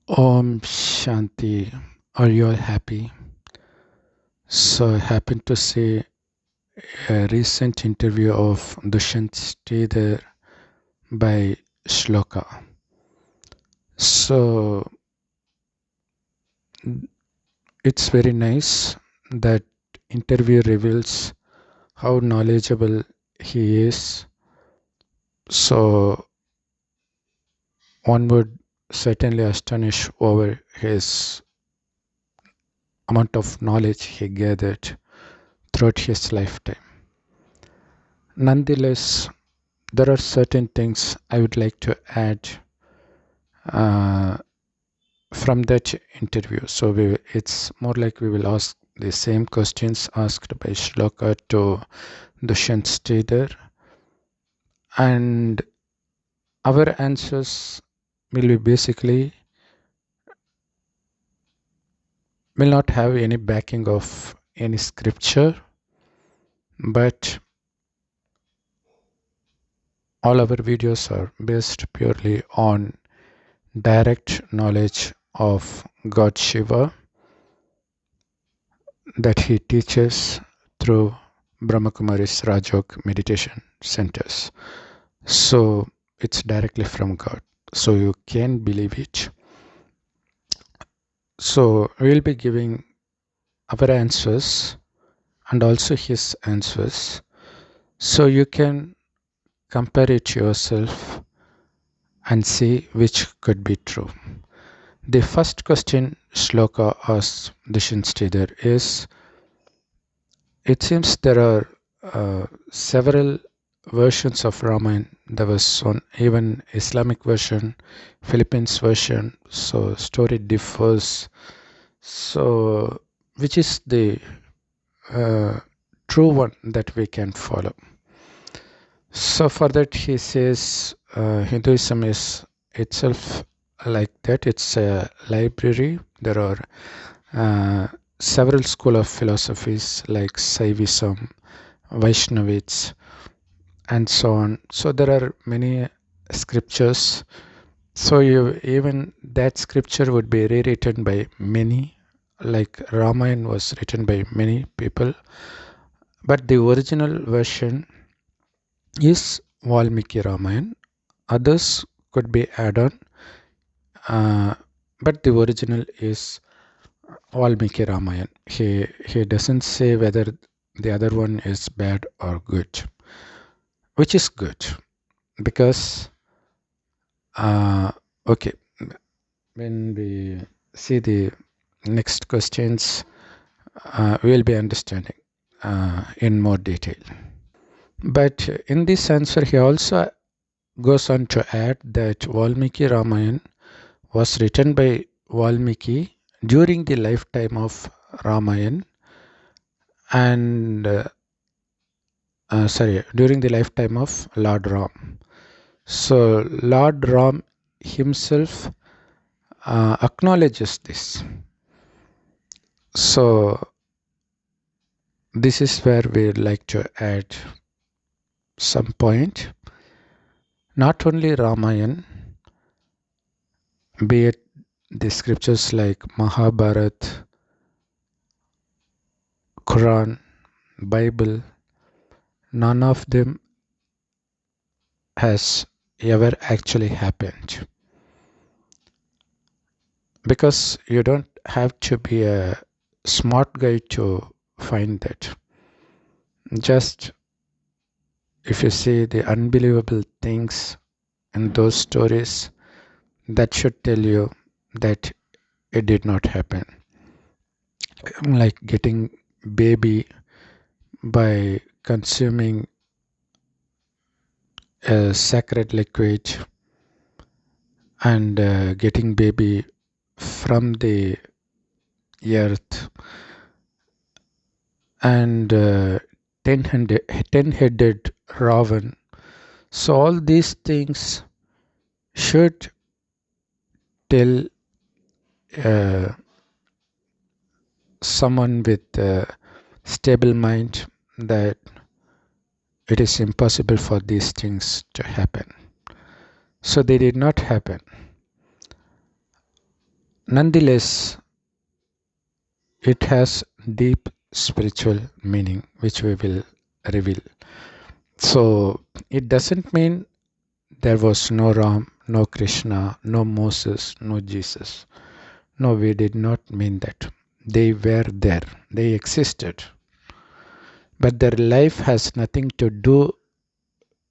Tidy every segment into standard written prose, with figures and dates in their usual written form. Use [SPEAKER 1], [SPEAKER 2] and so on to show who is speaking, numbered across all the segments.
[SPEAKER 1] Om Shanti. Are you all happy? So I happened to see a recent interview of Dushyanth by Shloka. So it's very nice that interview reveals how knowledgeable he is. So one would certainly astonish over his amount of knowledge he gathered throughout his lifetime. Nonetheless, there are certain things I would like to add uh, from that interview. So it's more like we will ask the same questions asked by Shloka to Dushyanth, and our answers will be basically will not have any backing of any scripture, but all our videos are based purely on direct knowledge of God Shiva that he teaches through Brahmakumari's Rajog meditation centers. So it's directly from God. So you can believe it. So we'll be giving our answers and also his answers. So you can compare it yourself and see which could be true. The first question Shloka asks Dushyanth is, it seems there are several versions of Ramayan. There was one even Islamic version, Philippines version. So story differs. So which is the uh, true one that we can follow? So for that he says Hinduism is itself like that. It's a library. There are several school of philosophies like Saivism, Vaishnavites, and so on. So there are many scriptures. So even that scripture would be rewritten by many, like Ramayan was written by many people, but the original version is Valmiki Ramayan. Others could be add on, but the original is Valmiki Ramayan. He doesn't say whether the other one is bad or good, which is good because okay, when we see the next questions, we'll be understanding in more detail. But in this answer, he also goes on to add that Valmiki Ramayan was written by Valmiki during the lifetime of Ramayan and during the lifetime of Lord Ram. So Lord Ram himself acknowledges this. So this is where we'd like to add some point. Not only Ramayan, be it the scriptures like Mahabharat, Quran, Bible, none of them has ever actually happened. Because you don't have to be a smart guy to find that. Just if you see the unbelievable things in those stories, that should tell you that it did not happen. Like getting baby by consuming a sacred liquid and getting baby from the earth and ten-headed Ravan. So all these things should tell uh, someone with a stable mind that it is impossible for these things to happen. So they did not happen. Nonetheless, it has deep spiritual meaning, which we will reveal. So it doesn't mean there was no Ram, no Krishna, no Moses, no Jesus. No, we did not mean that. They were there, they existed. But their life has nothing to do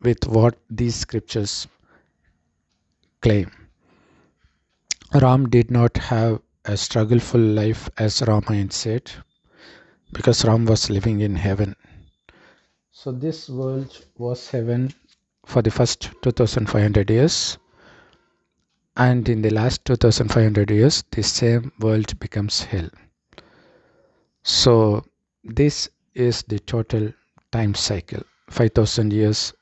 [SPEAKER 1] with what these scriptures claim. Ram did not have a struggleful life, as Ramayan said, because Ram was living in heaven. So this world was heaven for the first 2500 years, and in the last 2500 years, the same world becomes hell. So this is the total time cycle. 5000 years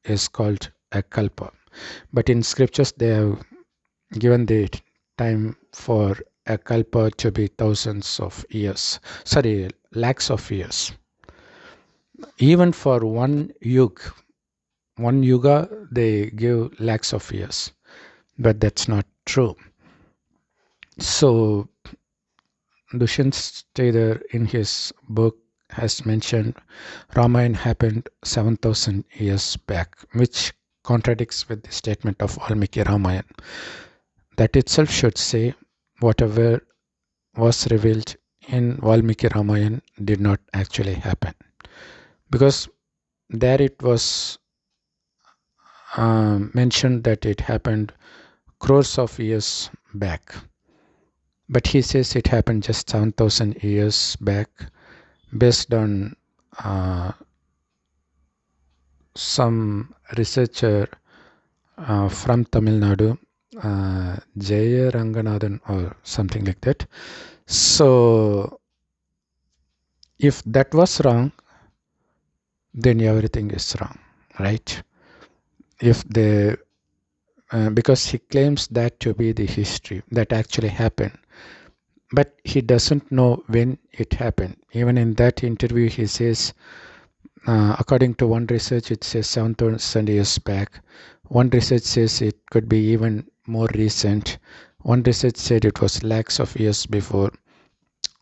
[SPEAKER 1] is called a kalpa. But in scriptures, they have given the time for a kalpa to be thousands of years. Sorry, lakhs of years. Even for one yuga, they give lakhs of years. But that's not true. So Dushyanth in his book has mentioned Ramayan happened 7,000 years back, which contradicts with the statement of Valmiki Ramayan. That itself should say whatever was revealed in Valmiki Ramayan did not actually happen. Because there it was mentioned that it happened crores of years back. But he says it happened just 7,000 years back based on some researcher from Tamil Nadu, Jaya Ranganathan or something like that. So if that was wrong, then everything is wrong, right? If they, because he claims that to be the history that actually happened, but he doesn't know when it happened. Even in that interview, he says, according to one research, it says 7,000 years back. One research says it could be even more recent. One research said it was lakhs of years before.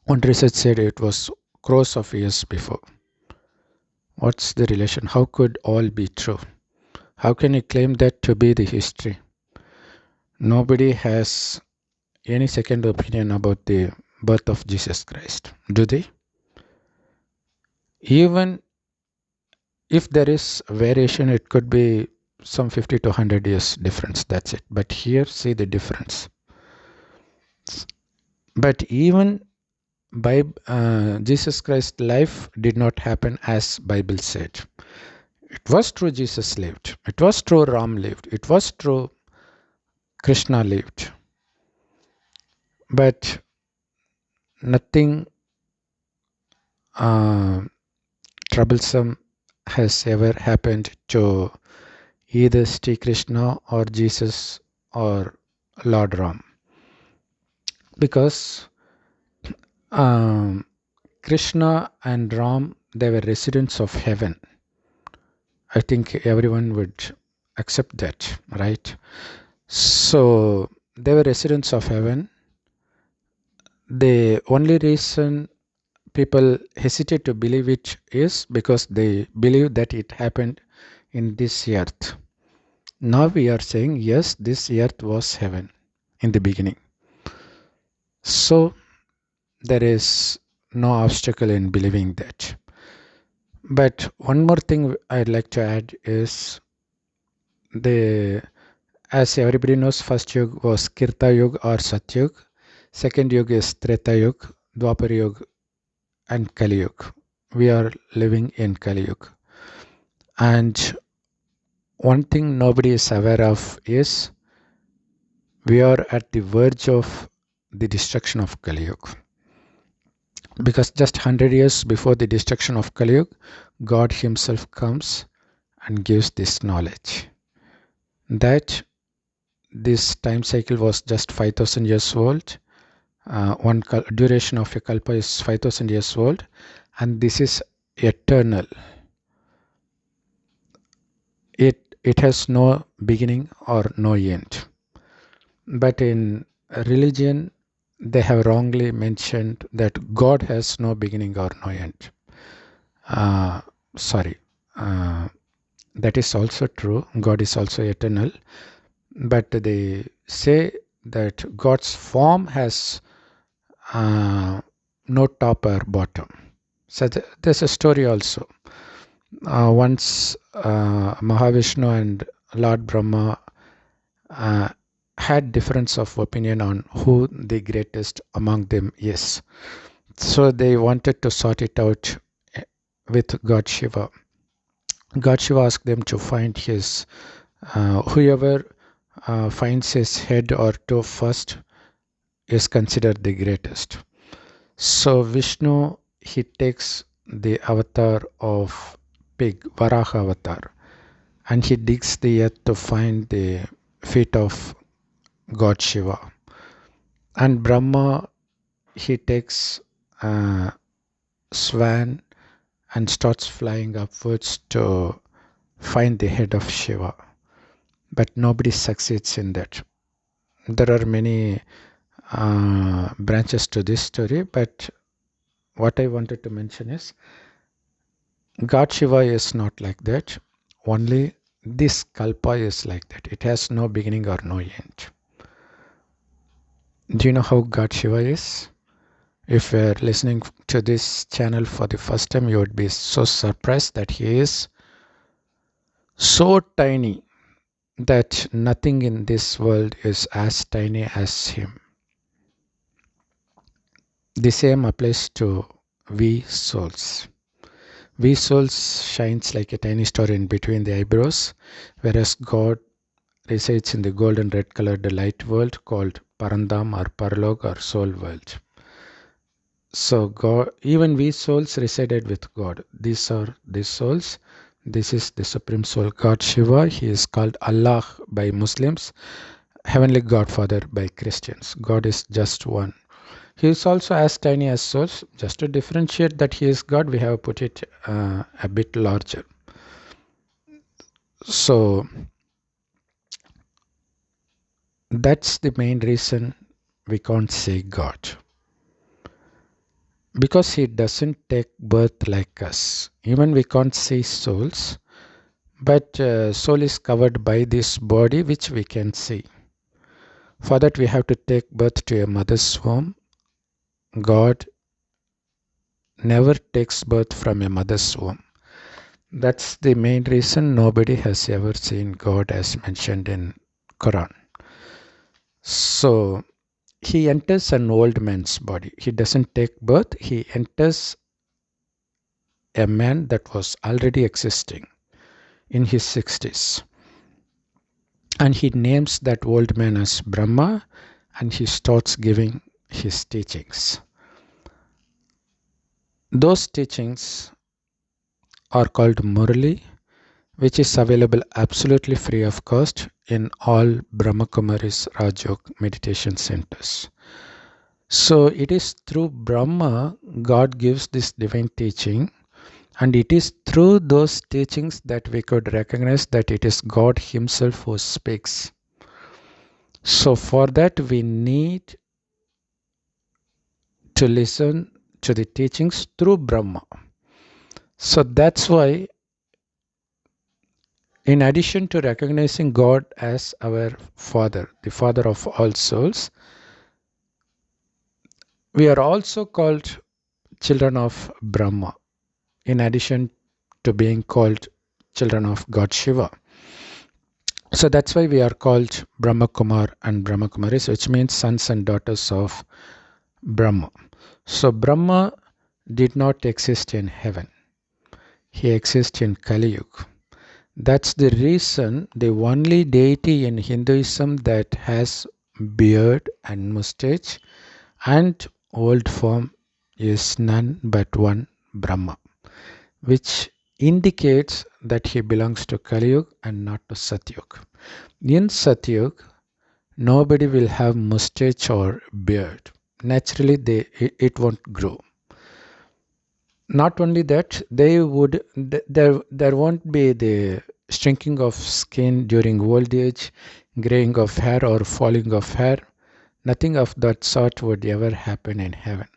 [SPEAKER 1] One research said it was crores of years before. What's the relation? How could all be true? How can you claim that to be the history? Nobody has any second opinion about the birth of Jesus Christ, do they? Even if there is variation, it could be some 50 to 100 years difference, that's it. But here, see the difference. But even Jesus Christ's life did not happen as Bible said. It was true Jesus lived. It was true Ram lived. It was true Krishna lived. But nothing troublesome has ever happened to either Sri Krishna or Jesus or Lord Ram. Because Krishna and Ram, they were residents of heaven. I think everyone would accept that, right? So they were residents of heaven. The only reason people hesitate to believe it is because they believe that it happened in this earth. Now we are saying, yes, this earth was heaven in the beginning. So there is no obstacle in believing that. But one more thing I'd like to add is as everybody knows, first yug was Kirta Yug or Satyug. Second yug is Treta Yug, Dwapar Yug, and Kali Yug. We are living in Kali Yug. And one thing nobody is aware of is we are at the verge of the destruction of Kali Yug. Because just 100 years before the destruction of Kali Yug, God himself comes and gives this knowledge. That this time cycle was just 5,000 years old. One duration of a kalpa is 5,000 years old, and this is eternal. It has no beginning or no end. But in religion, they have wrongly mentioned that God has no beginning or no end. Sorry. That is also true. God is also eternal. But they say that God's form has no top or bottom. So there's a story also. Once Mahavishnu and Lord Brahma had difference of opinion on who the greatest among them is. So they wanted to sort it out with God Shiva. God Shiva asked them to find his, whoever finds his head or toe first is considered the greatest. So Vishnu, he takes the avatar of pig, Varaha avatar, and he digs the earth to find the feet of God Shiva. And Brahma, he takes a swan and starts flying upwards to find the head of Shiva. But nobody succeeds in that. There are many branches to this story, but what I wanted to mention is God Shiva is not like that. Only this kalpa is like that. It has no beginning or no end. Do you know how God Shiva is? If you're listening to this channel for the first time, you would be so surprised that he is so tiny that nothing in this world is as tiny as him. The same applies to we souls. We souls shines like a tiny star in between the eyebrows, whereas God resides in the golden red colored light world called Parandam or Parlok or soul world. So God, even we souls resided with God. These are the souls. This is the supreme soul, God Shiva. He is called Allah by Muslims, Heavenly Godfather by Christians. God is just one. He is also as tiny as souls. Just to differentiate that he is God, we have put it a bit larger. So that's the main reason we can't say God. Because he doesn't take birth like us. Even we can't see souls, but soul is covered by this body which we can see. For that we have to take birth to a mother's womb. God never takes birth from a mother's womb. That's the main reason nobody has ever seen God as mentioned in Quran. So he enters an old man's body. He doesn't take birth. He enters a man that was already existing in his 60s. And he names that old man as Brahma, and he starts giving his teachings. Those teachings are called Murli, which is available absolutely free of cost in all Brahma Kumaris Rajyog meditation centers. So it is through Brahma God gives this divine teaching, and it is through those teachings that we could recognize that it is God himself who speaks. So for that we need to listen to the teachings through Brahma. So that's why, in addition to recognizing God as our Father, the Father of all souls, we are also called children of Brahma, in addition to being called children of God Shiva. So that's why we are called Brahma Kumar and Brahma Kumaris, which means sons and daughters of Brahma. So Brahma did not exist in heaven. He exists in Kali Yuga. That's the reason the only deity in Hinduism that has beard and mustache and old form is none but one Brahma, which indicates that he belongs to Kali Yuga and not to Satyuga. In Satyuga, nobody will have mustache or beard. Naturally, it won't grow. Not only that, there won't be the shrinking of skin during old age, graying of hair or falling of hair. Nothing of that sort would ever happen in heaven.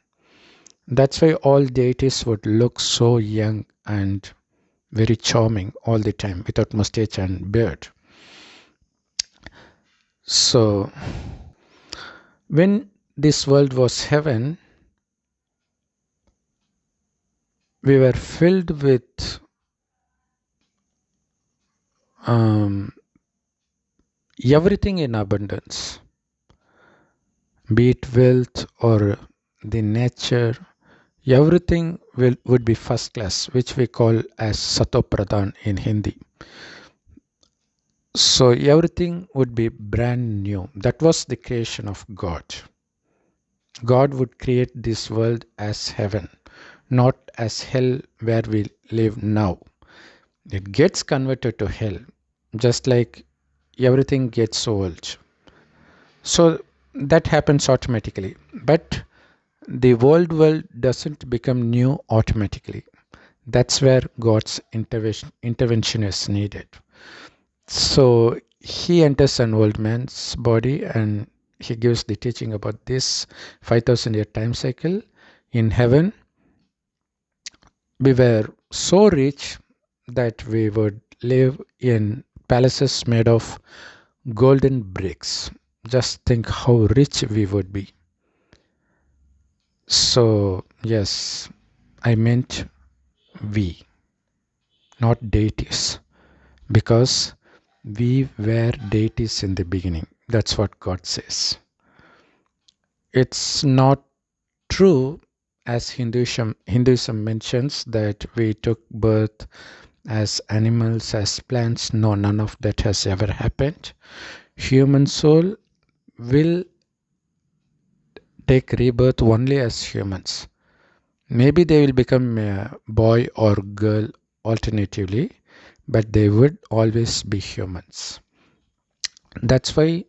[SPEAKER 1] That's why all deities would look so young and very charming all the time without mustache and beard. So, when this world was heaven, we were filled with everything in abundance, be it wealth or the nature. Everything would be first class, which we call as Sato Pradhan in Hindi. So everything would be brand new. That was the creation of God. God would create this world as heaven, not as hell where we live now. It gets converted to hell, just like everything gets old. So that happens automatically. But the old world doesn't become new automatically. That's where God's intervention is needed. So he enters an old man's body and he gives the teaching about this 5,000 year time cycle. In heaven, we were so rich that we would live in palaces made of golden bricks. Just think how rich we would be. So, yes, I meant we, not deities, because we were deities in the beginning. That's what God says. It's not true, as Hinduism mentions, that we took birth as animals, as plants. No, none of that has ever happened. Human soul will take rebirth only as humans. Maybe they will become a boy or girl alternatively, but they would always be humans. That's why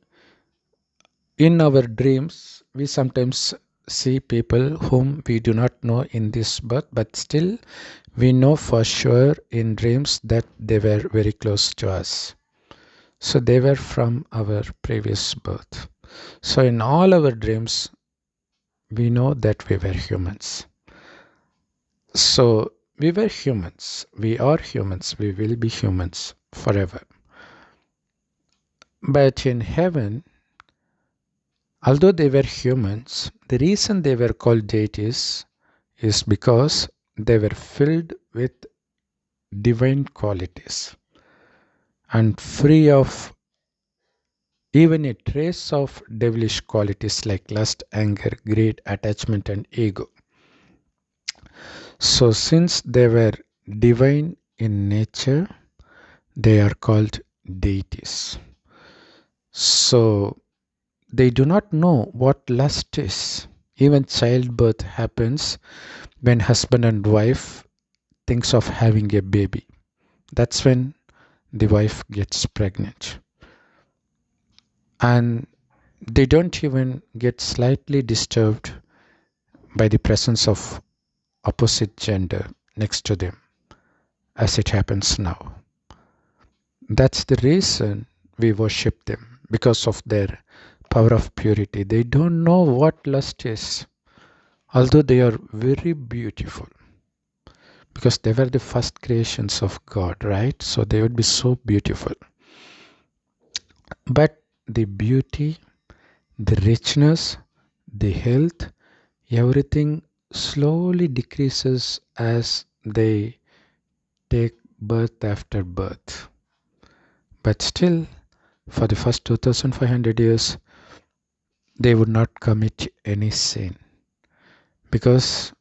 [SPEAKER 1] in our dreams, we sometimes see people whom we do not know in this birth, but still we know for sure in dreams that they were very close to us. So they were from our previous birth. So in all our dreams, we know that we were humans. So we were humans. We are humans. We will be humans forever. But in heaven, although they were humans, the reason they were called deities is because they were filled with divine qualities and free of even a trace of devilish qualities like lust, anger, greed, attachment, and ego. So, since they were divine in nature, they are called deities. So, they do not know what lust is. Even childbirth happens when husband and wife thinks of having a baby. That's when the wife gets pregnant. And they don't even get slightly disturbed by the presence of opposite gender next to them, as it happens now. That's the reason we worship them, because of their power of purity. They don't know what lust is, although they are very beautiful, because they were the first creations of God, right? So they would be so beautiful. But the beauty, the richness, the health, everything slowly decreases as they take birth after birth. But still, for the first 2500 years, they would not commit any sin because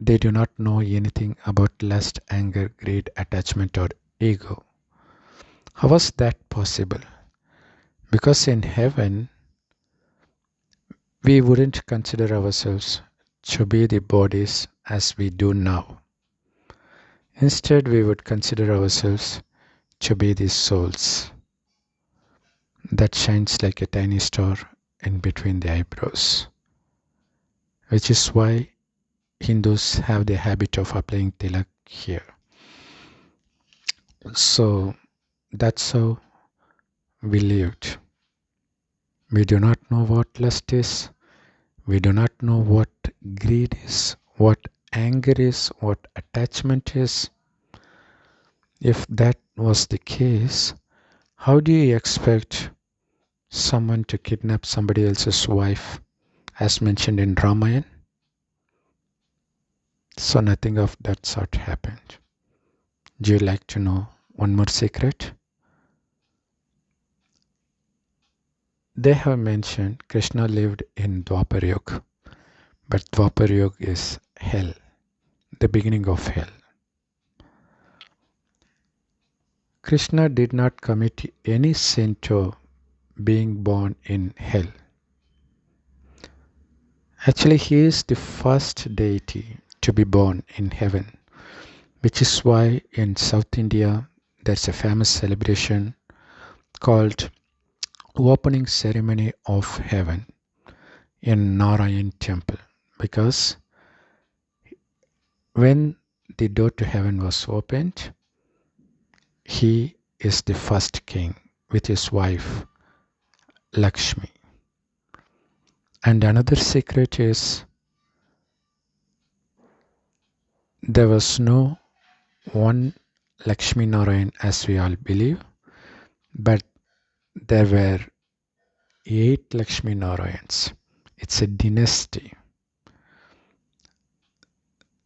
[SPEAKER 1] they do not know anything about lust, anger, greed, attachment, or ego. How was that possible? Because in heaven, we wouldn't consider ourselves to be the bodies as we do now. Instead, we would consider ourselves to be the souls that shines like a tiny star in between the eyebrows, which is why Hindus have the habit of applying tilak here. So that's how we lived. We do not know what lust is. We do not know what greed is, what anger is, what attachment is. If that was the case, how do you expect someone to kidnap somebody else's wife, as mentioned in Ramayan? So nothing of that sort happened. Do you like to know one more secret? They have mentioned Krishna lived in Dwapar Yuga, but Dwapar Yuga is hell, the beginning of hell. Krishna did not commit any sin to being born in hell. Actually, he is the first deity to be born in heaven, which is why in South India there's a famous celebration called opening ceremony of heaven in Narayan temple, because when the door to heaven was opened, he is the first king with his wife Lakshmi. And another secret is there was no one Lakshmi Narayan as we all believe, but there were 8 Lakshmi Narayans. It's a dynasty.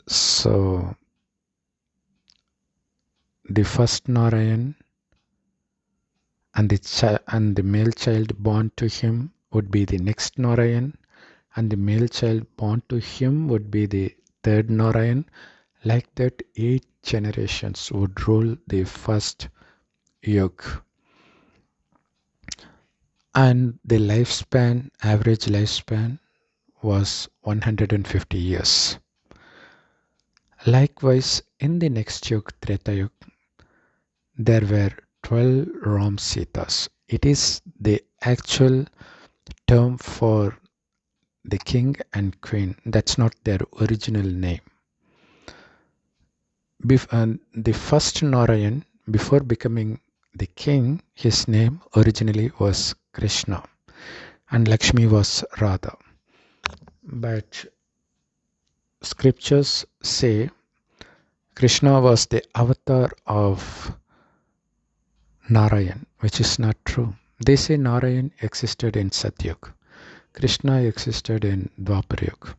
[SPEAKER 1] So the first Narayan and the male child born to him would be the next Narayan, and the male child born to him would be the third Narayan. Like that, 8 generations would rule the first yuga. And the average lifespan was 150 years. Likewise, in the next yuga, Treta Yuga, there were 12 Ram Sitas. It is the actual term for the king and queen. That's not their original name. The first Narayan, before becoming the king, his name originally was Krishna and Lakshmi was Radha. But scriptures say Krishna was the avatar of Narayan, which is not true. They say Narayan existed in Satyug. Krishna existed in Dwapar Yuga.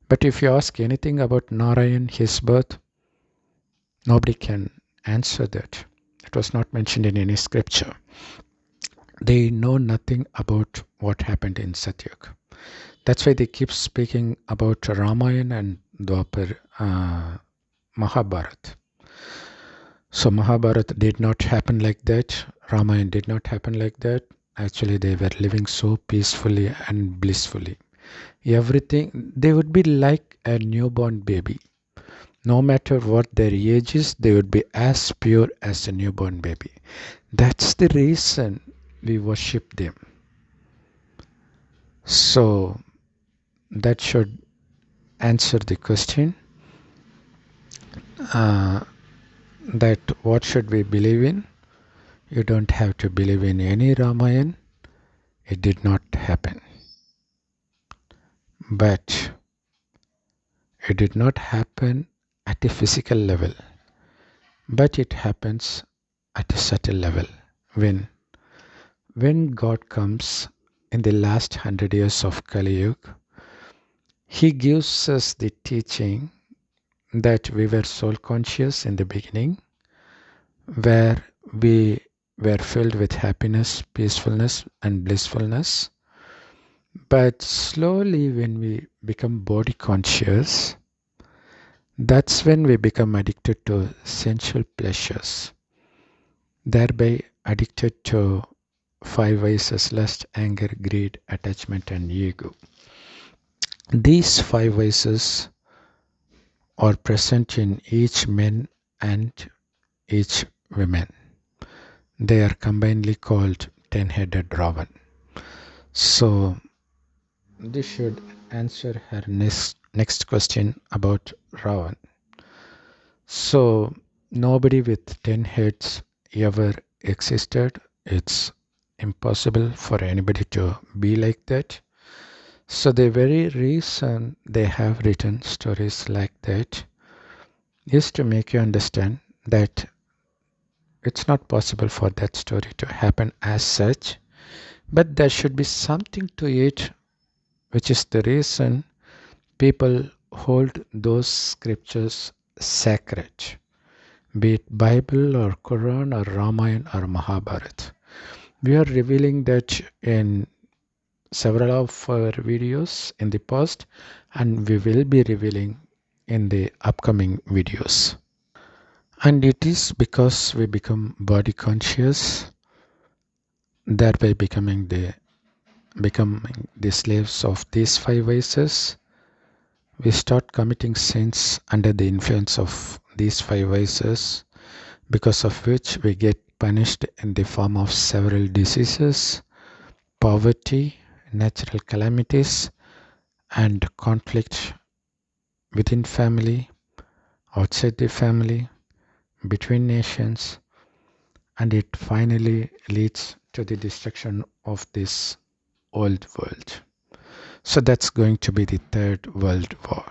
[SPEAKER 1] But if you ask anything about Narayan, his birth, nobody can answer that. It was not mentioned in any scripture. They know nothing about what happened in Satyug. That's why they keep speaking about Ramayan and Dwapar, Mahabharata. So Mahabharata did not happen like that. Ramayan did not happen like that. Actually, they were living so peacefully and blissfully. Everything, they would be like a newborn baby. No matter what their age is, they would be as pure as a newborn baby. That's the reason we worship them. So that should answer the question that what should we believe in? You don't have to believe in any Ramayan. It did not happen. But it did not happen at a physical level. But it happens at a subtle level. When God comes in the last 100 years of Kali Yuga, He gives us the teaching that we were soul conscious in the beginning, where we were filled with happiness, peacefulness, and blissfulness. But slowly, when we become body conscious, that's when we become addicted to sensual pleasures, thereby addicted to 5 vices: lust, anger, greed, attachment, and ego. These 5 vices are present in each man and each woman. They are combinedly called 10-headed Ravan. So this should answer her next question about Ravan. So nobody with 10 heads ever existed. It's impossible for anybody to be like that. So the very reason they have written stories like that is to make you understand that it's not possible for that story to happen as such, but there should be something to it, which is the reason people hold those scriptures sacred, be it Bible or Quran or Ramayan or Mahabharata. We are revealing that in several of our videos in the past, and we will be revealing in the upcoming videos. And it is because we become body conscious, thereby becoming the slaves of these five vices. We start committing sins under the influence of these five vices, because of which we get punished in the form of several diseases, poverty, natural calamities, and conflict within family, outside the family, between nations, and it finally leads to the destruction of this old world. So that's going to be the Third World War.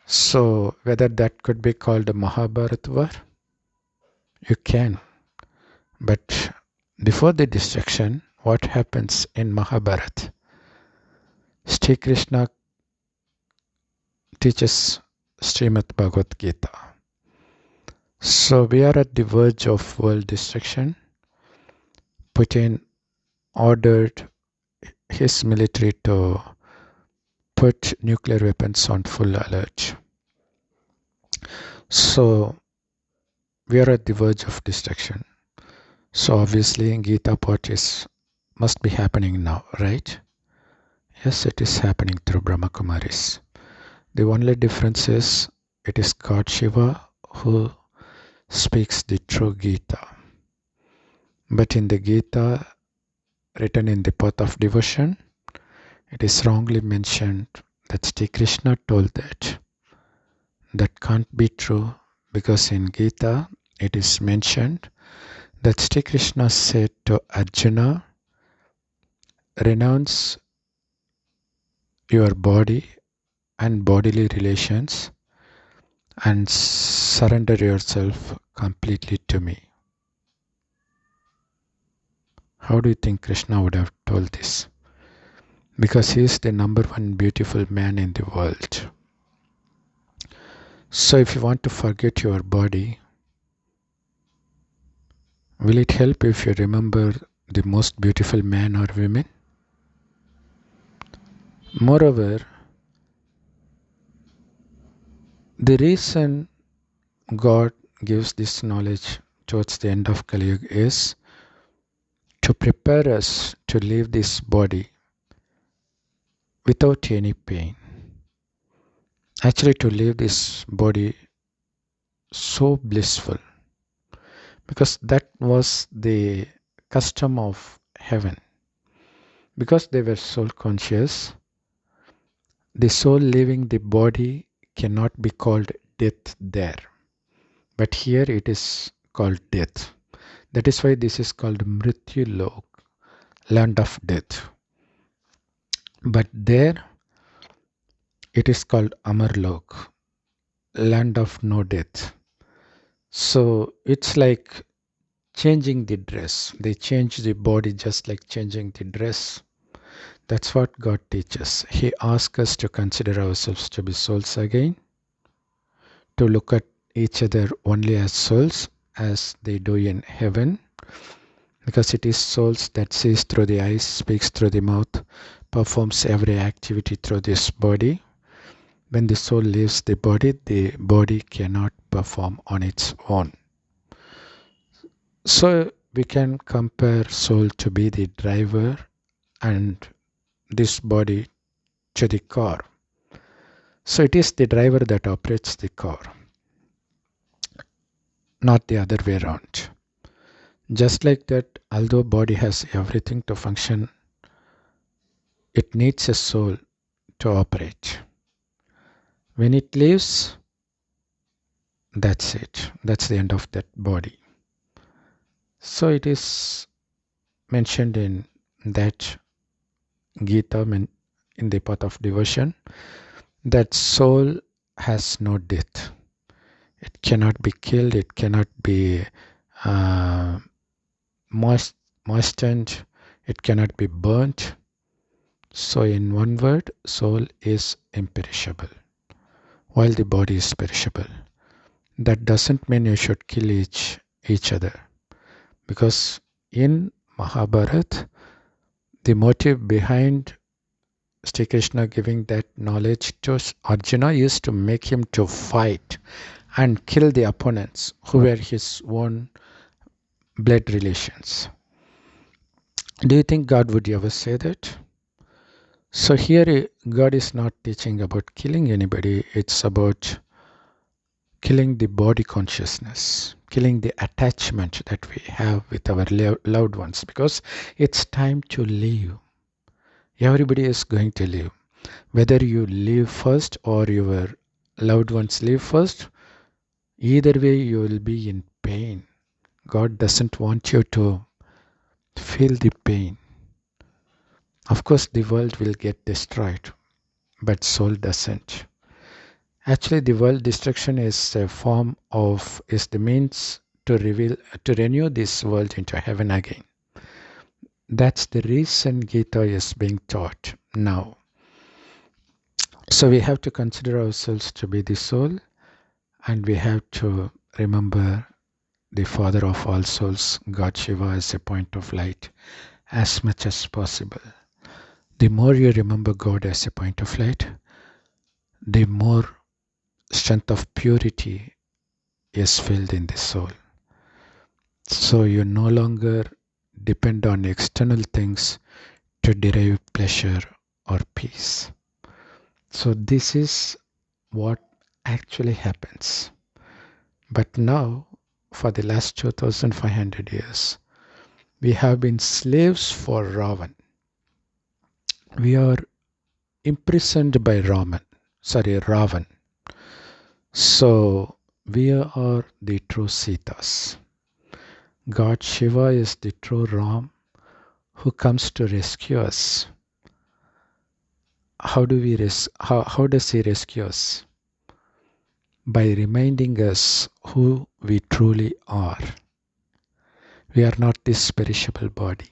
[SPEAKER 1] So whether that could be called a Mahabharata war, you can. But before the destruction, what happens in Mahabharata? Sri Krishna teaches Srimad Bhagavad Gita. So we are at the verge of world destruction. Putin ordered his military to put nuclear weapons on full alert. So we are at the verge of destruction. So obviously Gita Path must be happening now, right? Yes, it is happening through Brahma Kumaris. The only difference is it is God Shiva who speaks the true Gita. But in the Gita written in the path of devotion, it is wrongly mentioned that Sri Krishna told that. That can't be true, because in Gita it is mentioned that Sri Krishna said to Arjuna, renounce your body and bodily relations and surrender yourself completely to me. How do you think Krishna would have told this? Because he is the number one beautiful man in the world. So if you want to forget your body, will it help if you remember the most beautiful man or women? Moreover, the reason God gives this knowledge towards the end of Kali Yuga is to prepare us to leave this body without any pain. Actually, to leave this body so blissful, because that was the custom of heaven. Because they were soul conscious, the soul leaving the body cannot be called death there. But here it is called death. That is why this is called Mrityu Lok, land of death. But there it is called Amar Lok, land of no death. So it's like changing the dress. They change the body just like changing the dress. That's what God teaches. He asks us to consider ourselves to be souls again, to look at each other only as souls, as they do in heaven, because it is souls that sees through the eyes, speaks through the mouth, performs every activity through this body. When the soul leaves the body cannot perform on its own. So we can compare soul to be the driver and this body to the car. So it is the driver that operates the car, not the other way around. Just like that, although body has everything to function, it needs a soul to operate. When it leaves, that's it. That's the end of that body. So it is mentioned in that Gita, in the path of devotion, that soul has no death. It cannot be killed, it cannot be uh, moistened, it cannot be burnt. So in one word, soul is imperishable, while the body is perishable. That doesn't mean you should kill each other, because in Mahabharata, the motive behind Sri Krishna giving that knowledge to Arjuna is to make him to fight and kill the opponents who were his own blood relations. Do you think God would ever say that? So here God is not teaching about killing anybody. It's about killing the body consciousness, killing the attachment that we have with our loved ones, because it's time to live. Everybody is going to live. Whether you live first or your loved ones live first, either way you will be in pain. God doesn't want you to feel the pain. Of course, the world will get destroyed, but soul doesn't. Actually, the world destruction is the means to renew this world into heaven again. That's the reason Gita is being taught now. So we have to consider ourselves to be the soul, and we have to remember the Father of all souls, God Shiva, as a point of light as much as possible. The more you remember God as a point of light, the more strength of purity is filled in the soul. So you no longer depend on external things to derive pleasure or peace. So this is what actually happens. But now, for the last 2500 years, we have been slaves for Ravan. We are imprisoned by Ravan. So we are the true Sitas. God Shiva is the true Ram who comes to rescue us. How does he rescue us? By reminding us who we truly are. We are not this perishable body.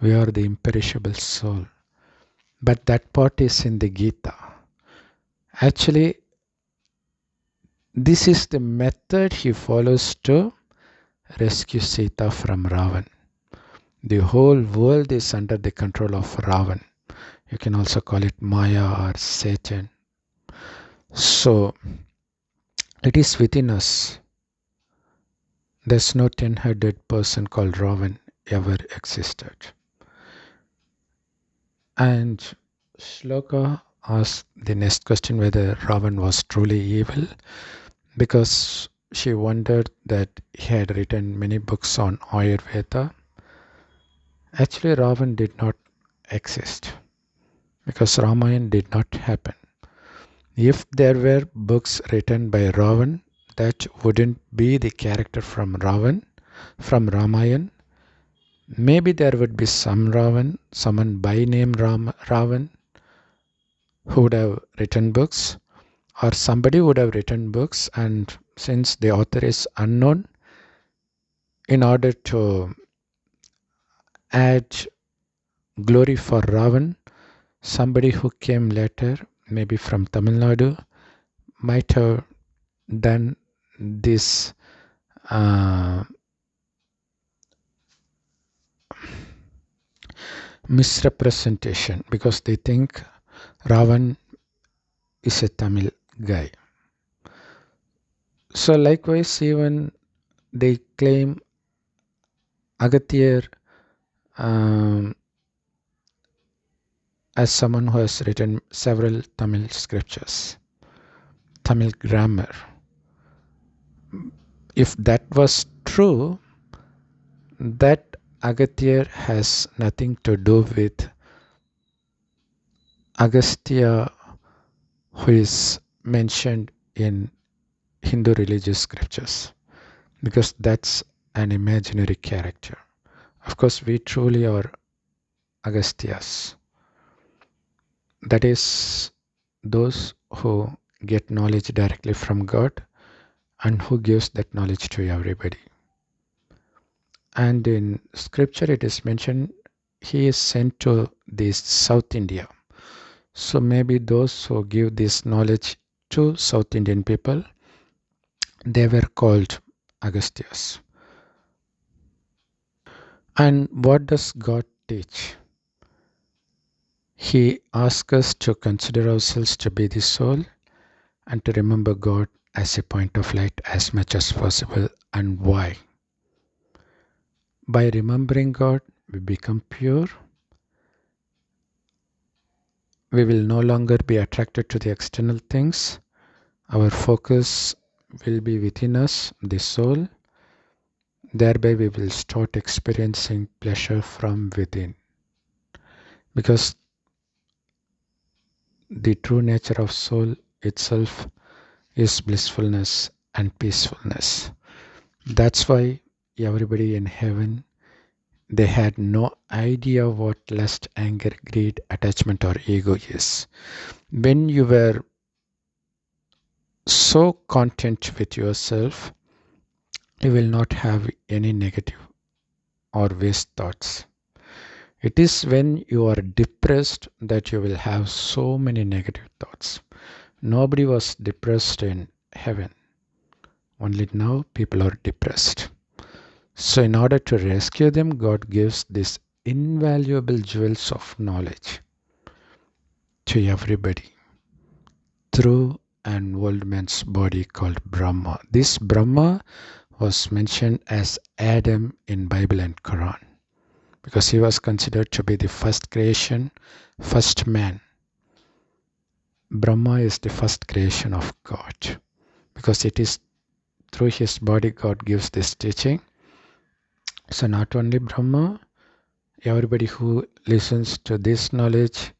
[SPEAKER 1] We are the imperishable soul. But that part is in the Gita. Actually, this is the method he follows to rescue Sita from Ravan. The whole world is under the control of Ravan. You can also call it Maya or Satan. So, it is within us. There's no 10-headed person called Ravan ever existed. And Shloka asked the next question whether Ravan was truly evil, because she wondered that he had written many books on Ayurveda. Actually, Ravan did not exist, because Ramayan did not happen. If there were books written by Ravan, that wouldn't be the character from Ramayan. Maybe there would be some Ravan, someone by name Ravan, who would have written books, or somebody would have written books, and since the author is unknown, in order to add glory for Ravan, somebody who came later, maybe from Tamil Nadu, might have done this misrepresentation, because they think Ravan is a Tamil guy. So likewise, even they claim Agathir as someone who has written several Tamil scriptures, Tamil grammar. If that was true, that Agathir has nothing to do with Agastya, who is mentioned in Hindu religious scriptures, because that's an imaginary character. Of course, we truly are Agasthyas. That is, those who get knowledge directly from God and who gives that knowledge to everybody. And in scripture it is mentioned he is sent to this South India. So maybe those who give this knowledge to South Indian people, they were called Agasthyas. And what does God teach? He asks us to consider ourselves to be the soul and to remember God as a point of light as much as possible. And why? By remembering God, we become pure. We will no longer be attracted to the external things. Our focus will be within us, the soul. Thereby we will start experiencing pleasure from within. Because the true nature of soul itself is blissfulness and peacefulness. That's why everybody in heaven, they had no idea what lust, anger, greed, attachment or ego is. When you were so content with yourself, you will not have any negative or waste thoughts. It is when you are depressed that you will have so many negative thoughts. Nobody was depressed in heaven. Only now people are depressed. So in order to rescue them, God gives these invaluable jewels of knowledge to everybody through an old man's body called Brahma. This Brahma was mentioned as Adam in Bible and Quran because he was considered to be the first creation, first man. Brahma is the first creation of God because it is through his body God gives this teaching. So not only Brahma, everybody who listens to this knowledge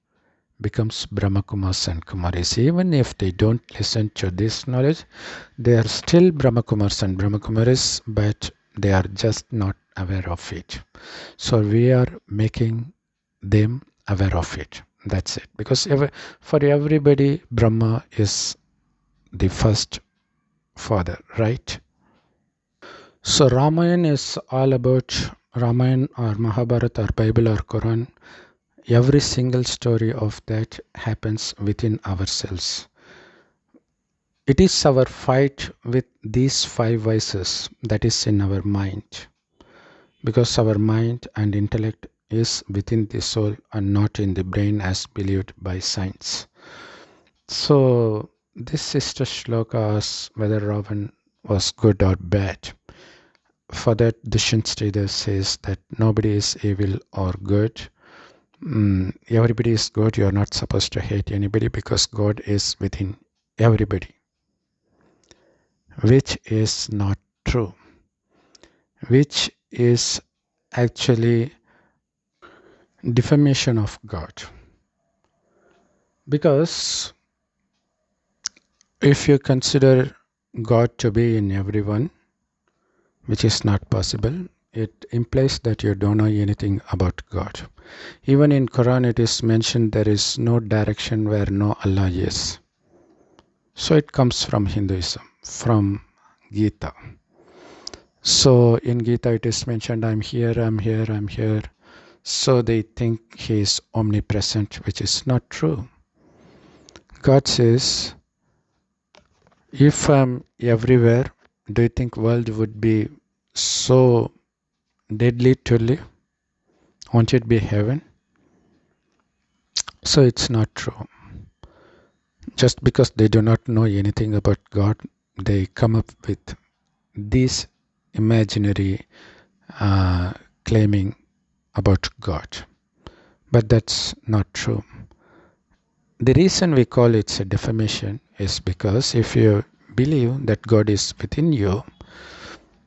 [SPEAKER 1] becomes Brahma Kumars and Kumaris. Even if they don't listen to this knowledge, they are still Brahma Kumars and Brahma Kumaris, but they are just not aware of it. So we are making them aware of it. That's it. Because for everybody, Brahma is the first father, right? So Ramayan is all about Ramayan or Mahabharata or Bible or Quran. Every single story of that happens within ourselves. It is our fight with these five vices that is in our mind. Because our mind and intellect is within the soul and not in the brain as believed by science. So this sister Shloka asks whether Ravan was good or bad. For that, Dushyanth says that nobody is evil or good. Everybody is good. You are not supposed to hate anybody because God is within everybody, which is not true, which is actually defamation of God. Because if you consider God to be in everyone, which is not possible, it implies that you don't know anything about God. Even in Quran it is mentioned there is no direction where no Allah is. So it comes from Hinduism, from Gita. So in Gita it is mentioned, I'm here, I'm here, I'm here. So they think he is omnipresent, which is not true. God says, if I'm everywhere, do you think world would be so deadly to live? Won't it be heaven? So it's not true. Just because they do not know anything about God, they come up with this imaginary claiming about God. But that's not true. The reason we call it a defamation is because if you believe that God is within you,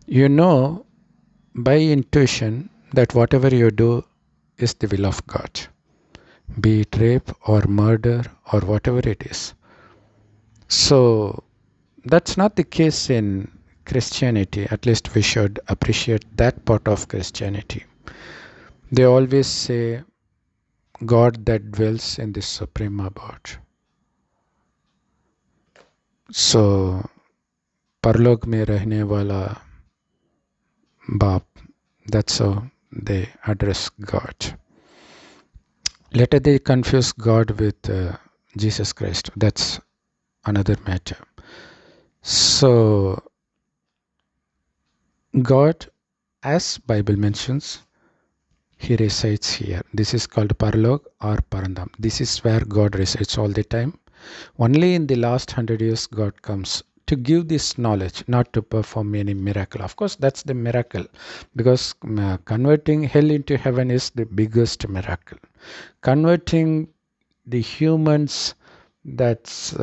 [SPEAKER 1] you know by intuition that whatever you do is the will of God, be it rape or murder or whatever it is. So that's not the case in Christianity. At least we should appreciate that part of Christianity. They always say God that dwells in the supreme abode. So परलोक में रहने वाला बाप, that's how they address God. Later they confuse God with Jesus Christ. That's another matter. So God, as Bible mentions, he resides here. This is called Parlok or Parandam. This is where God resides all the time. Only in the last 100 years God comes to give this knowledge, not to perform any miracle. Of course, that's the miracle, because converting hell into heaven is the biggest miracle. Converting the humans that's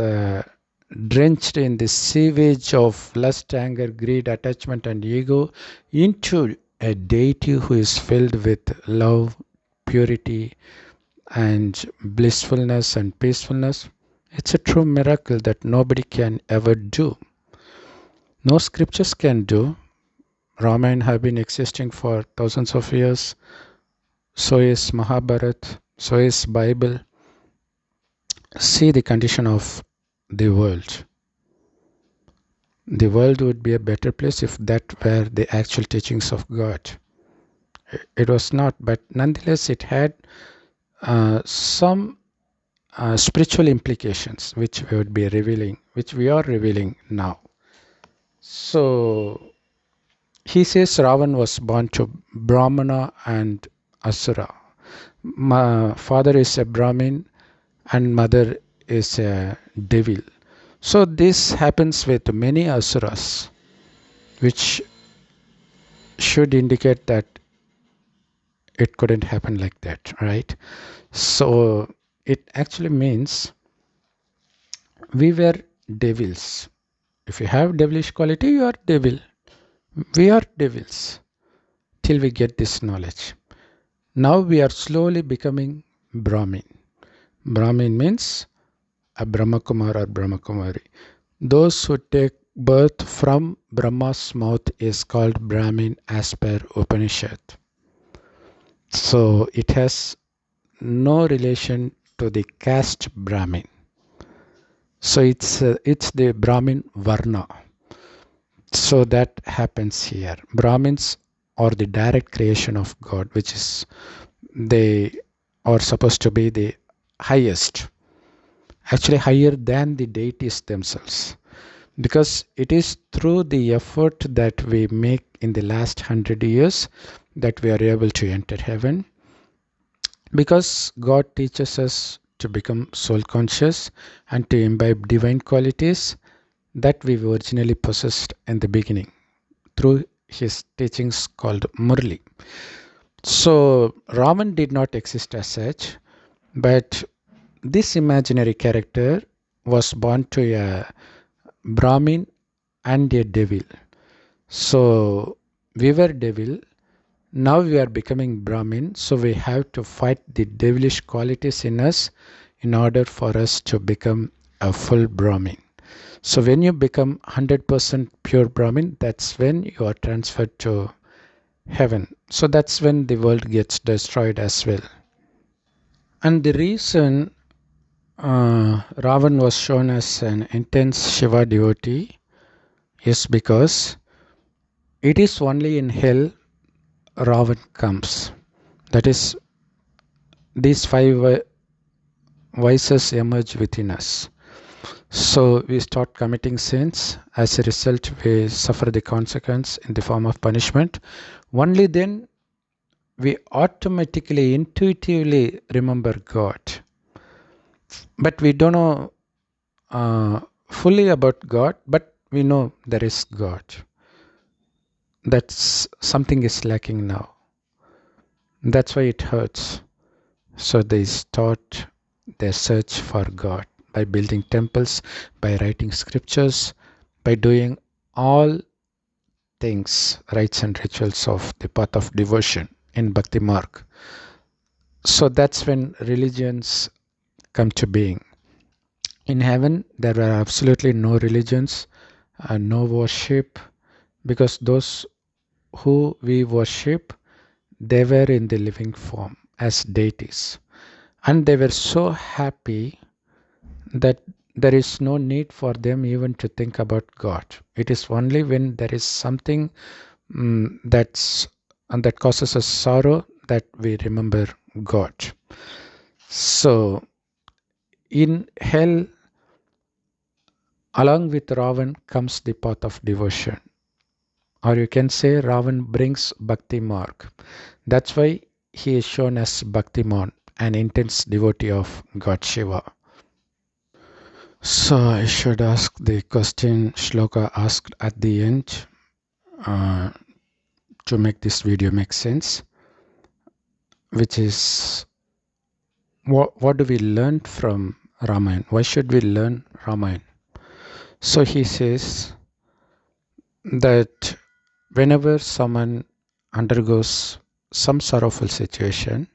[SPEAKER 1] drenched in the sewage of lust, anger, greed, attachment, and ego into a deity who is filled with love, purity, and blissfulness and peacefulness. It's a true miracle that nobody can ever do. No scriptures can do. Ramayan have been existing for thousands of years. So is Mahabharata. So is Bible. See the condition of the world. The world would be a better place if that were the actual teachings of God. It was not, but nonetheless it had some spiritual implications which we would be revealing, which we are revealing now. So he says Ravan was born to Brahmana and Asura. My father is a Brahmin and mother is a devil. So this happens with many Asuras, which should indicate that it couldn't happen like that, right? So it actually means we were devils. If you have devilish quality, you are devil. We are devils till we get this knowledge. Now we are slowly becoming Brahmin. Brahmin means a Brahmakumar or Brahmakumari. Those who take birth from Brahma's mouth is called Brahmin as per Upanishad. So it has no relation to the caste Brahmin. So it's the Brahmin Varna. So that happens here. Brahmins are the direct creation of God, which is they are supposed to be the highest, actually higher than the deities themselves, because it is through the effort that we make in the last 100 years that we are able to enter heaven, because God teaches us to become soul conscious and to imbibe divine qualities that we originally possessed in the beginning through his teachings called Murli. So Raman did not exist as such, but this imaginary character was born to a Brahmin and a devil. So we were devil, now we are becoming Brahmin, so we have to fight the devilish qualities in us in order for us to become a full Brahmin. So when you become 100% pure Brahmin, that's when you are transferred to heaven. So that's when the world gets destroyed as well. And the reason Ravan was shown as an intense Shiva devotee is because it is only in hell Ravan comes. That is, these five vices emerge within us. So we start committing sins. As a result, we suffer the consequence in the form of punishment. Only then we automatically, intuitively remember God. But we don't know fully about God, but we know there is God. That's something is lacking now. That's why it hurts. So they start their search for God by building temples, by writing scriptures, by doing all things, rites and rituals of the path of devotion in Bhakti Marg. So that's when religions come to being. In heaven, there are absolutely no religions, no worship, because those who we worship, they were in the living form as deities. And they were so happy that there is no need for them even to think about God. It is only when there is something that causes us sorrow that we remember God. So in hell, along with Ravan comes the path of devotion. Or you can say Ravan brings Bhakti Marg. That's why he is shown as Bhaktiman, an intense devotee of God Shiva. So I should ask the question Shloka asked at the end uh, to make this video make sense, which is what do we learn from Ramayan? Why should we learn Ramayan? So he says that whenever someone undergoes some sorrowful situation,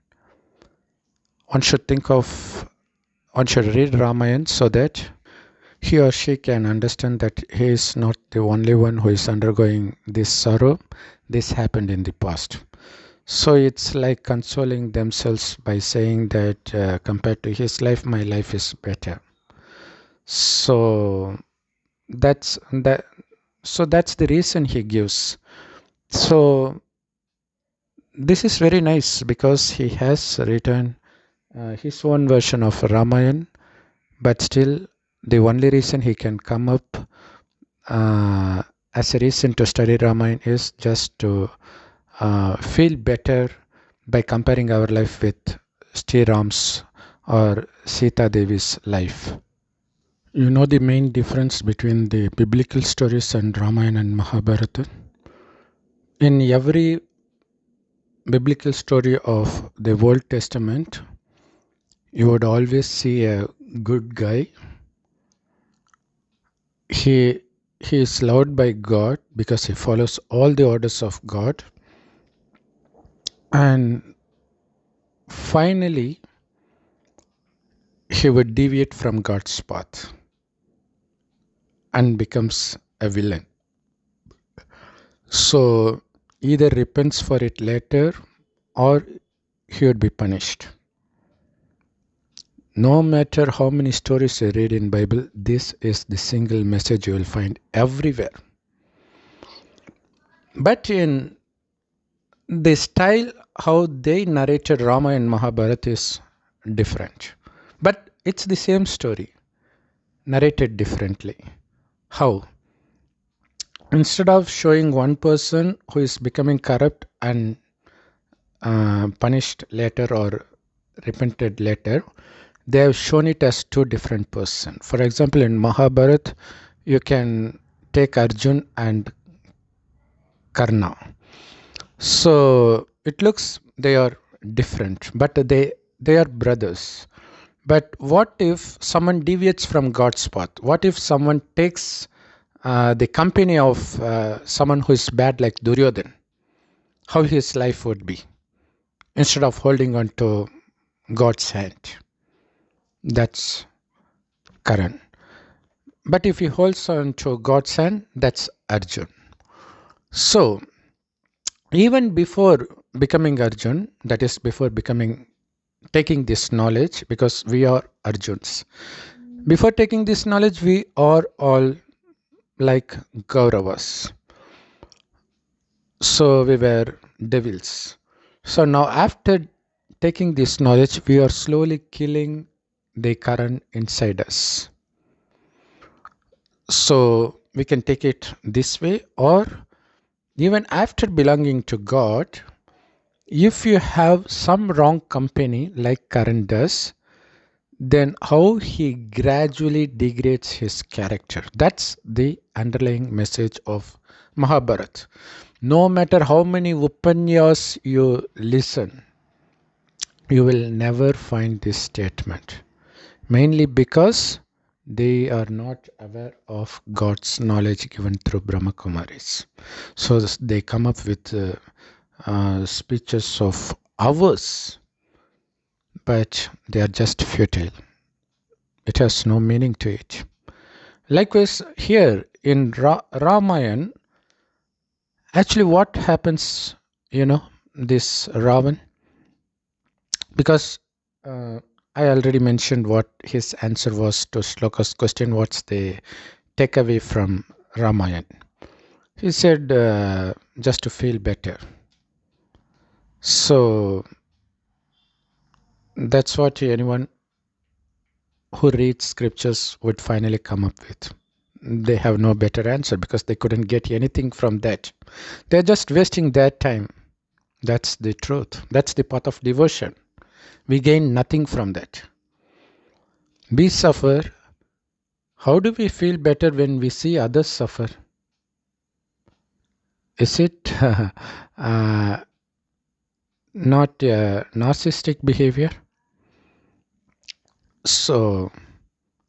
[SPEAKER 1] one should read Ramayan so that he or she can understand that he is not the only one who is undergoing this sorrow. This happened in the past. So it's like consoling themselves by saying that compared to his life, my life is better. So that's the reason he gives. So this is very nice because he has written his own version of Ramayan, but still the only reason he can come up as a reason to study Ramayan is just to feel better by comparing our life with Sri Ram's or Sita Devi's life. You know the main difference between the biblical stories and Ramayana and Mahabharata? In every biblical story of the Old Testament, you would always see a good guy. He is loved by God because he follows all the orders of God. And finally, he would deviate from God's path and becomes a villain. So either repents for it later or he would be punished. No matter how many stories you read in Bible, this is the single message you will find everywhere. But in the style how they narrated Rama and Mahabharata is different. But it's the same story, narrated differently. How? Instead of showing one person who is becoming corrupt and punished later or repented later, they have shown it as two different persons. For example, in Mahabharata, you can take Arjun and Karna. So it looks they are different, but they are brothers. But what if someone deviates from God's path? What if someone takes the company of someone who is bad like Duryodhan? How his life would be instead of holding on to God's hand. That's Karan. But if he holds on to God's hand, that's Arjun. So even before becoming Arjun, that is before taking this knowledge, because we are Arjuns. Before taking this knowledge, we are all like Kauravas. So we were devils. So now after taking this knowledge, we are slowly killing the Karan inside us. So we can take it this way, or even after belonging to God, if you have some wrong company like Karan does, then how he gradually degrades his character. That's the underlying message of Mahabharata. No matter how many Upanyas you listen, you will never find this statement. Mainly because they are not aware of God's knowledge given through Brahma Kumaris. So they come up with speeches of hours, but they are just futile. It has no meaning to it. Likewise, here in Ramayan, actually what happens, this Ravan? Because I already mentioned what his answer was to Shloka's question. What's the takeaway from Ramayan? He said just to feel better. So that's what anyone who reads scriptures would finally come up with. They have no better answer because they couldn't get anything from that. They're just wasting their time. That's the truth. That's the path of devotion. We gain nothing from that. We suffer. How do we feel better when we see others suffer? Is it not narcissistic behavior? So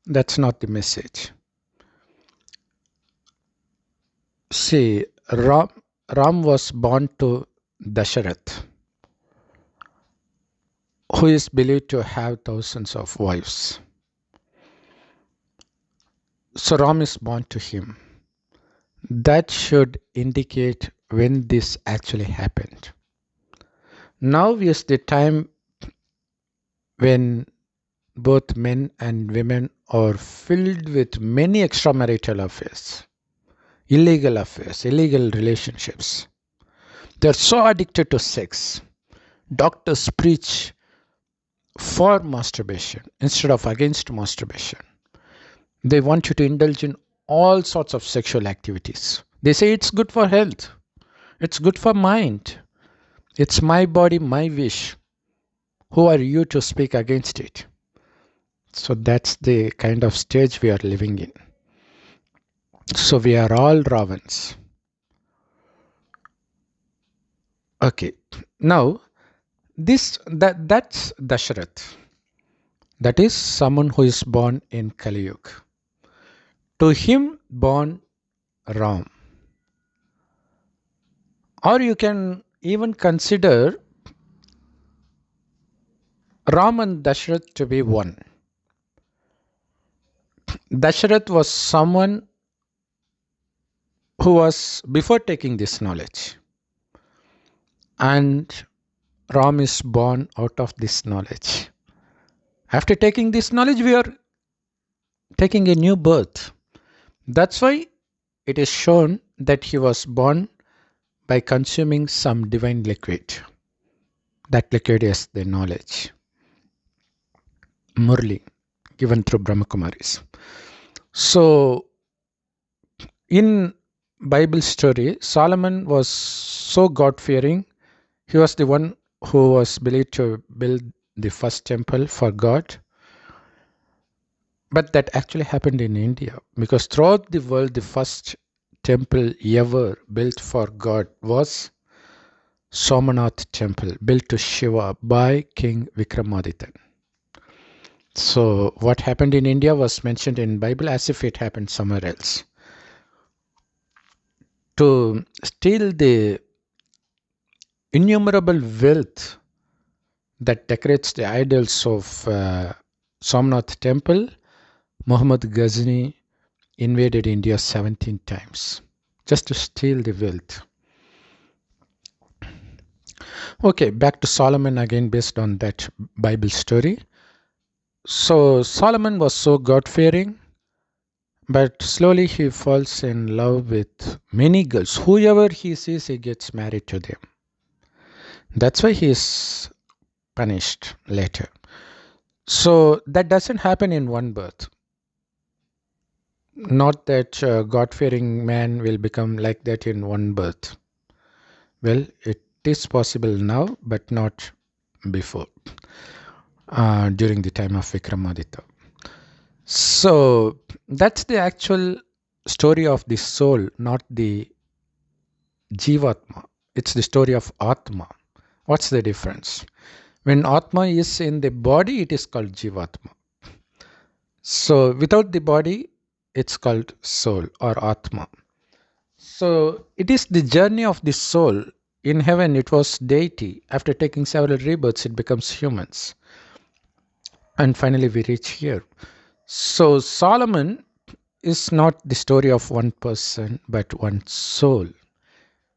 [SPEAKER 1] that's not the message. See, Ram was born to Dasharath, who is believed to have thousands of wives. So Ram is born to him. That should indicate when this actually happened. Now is the time when both men and women are filled with many extramarital affairs, illegal relationships. They're so addicted to sex. Doctors preach for masturbation instead of against masturbation. They want you to indulge in all sorts of sexual activities. They say it's good for health. It's good for mind. It's my body, my wish. Who are you to speak against it? So that's the kind of stage we are living in. So we are all Ravans. Okay. Now, that's Dasharath. That is someone who is born in Kali Yuga. To him born Ram. Or you can even consider Ram and Dasharath to be one. Dasharath was someone who was before taking this knowledge. And Ram is born out of this knowledge. After taking this knowledge, we are taking a new birth. That's why it is shown that he was born by consuming some divine liquid. That liquid is the knowledge. Murli, given through Brahmakumaris. So, in Bible story, Solomon was so God-fearing. He was the one who was believed to build the first temple for God. But that actually happened in India, because throughout the world, the first temple ever built for God was Somanath temple, built to Shiva by King Vikramaditya. So what happened in India was mentioned in Bible as if it happened somewhere else. To steal the innumerable wealth that decorates the idols of Somnath temple, Muhammad Ghazni invaded India 17 times just to steal the wealth. Okay, back to Solomon again based on that Bible story. So Solomon was so God-fearing, but slowly he falls in love with many girls. Whoever he sees, he gets married to them. That's why he is punished later. So that doesn't happen in one birth. Not that God-fearing man will become like that in one birth. Well, it is possible now, but not before, during the time of Vikramaditya. So that's the actual story of the soul, not the Jivatma. It's the story of Atma. What's the difference? When Atma is in the body, it is called Jivatma. So without the body, it's called soul or Atma. So it is the journey of the soul. In heaven, it was deity. After taking several rebirths, it becomes humans. And finally, we reach here. So Solomon is not the story of one person, but one soul.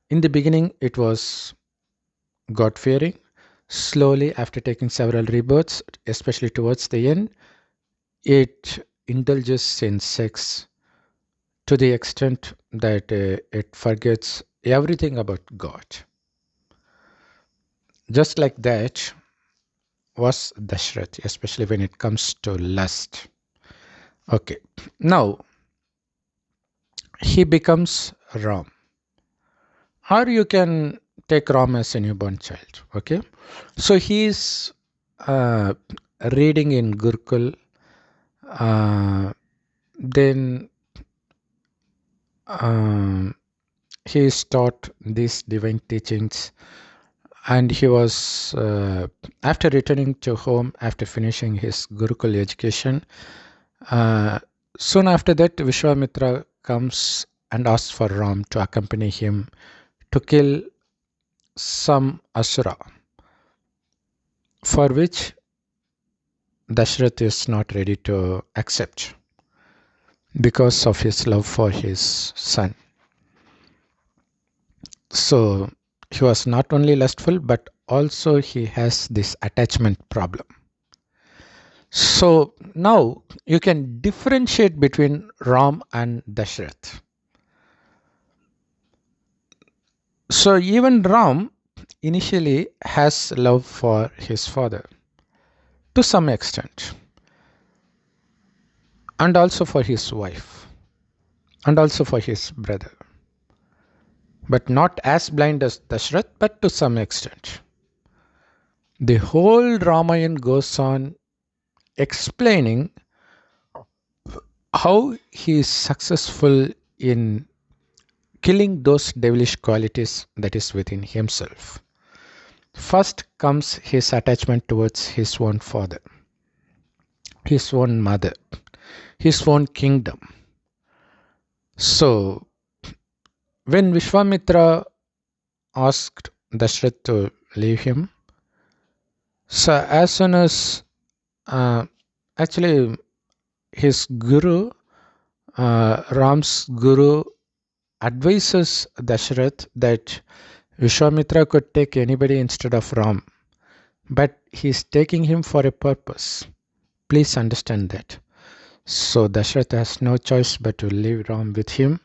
[SPEAKER 1] In the beginning, it was God-fearing. Slowly, after taking several rebirths, especially towards the end, it indulges in sex to the extent that it forgets everything about God. Just like that was Dashrath, especially when it comes to lust. Okay, now he becomes Ram, or you can take Ram as a newborn child. Okay, so he is uh, reading in Gurukul, then um, he is taught these divine teachings, and he was after returning to home after finishing his Gurukul education. Soon after that, Vishwamitra comes and asks for Ram to accompany him to kill some asura, for which Dashrath is not ready to accept because of his love for his son. So he was not only lustful, but also he has this attachment problem. So now you can differentiate between Ram and Dashrath. So even Ram initially has love for his father to some extent, and also for his wife, and also for his brother, but not as blind as Dashrath, but to some extent. The whole Ramayan goes on explaining how he is successful in killing those devilish qualities that is within himself. First comes his attachment towards his own father, his own mother, his own kingdom. So when Vishwamitra asked Dashrath to leave him, so as soon as actually his guru, Ram's guru, advises Dashrath that Vishwamitra could take anybody instead of Ram, but he's taking him for a purpose. Please understand that. So Dashrath has no choice but to leave Ram with him.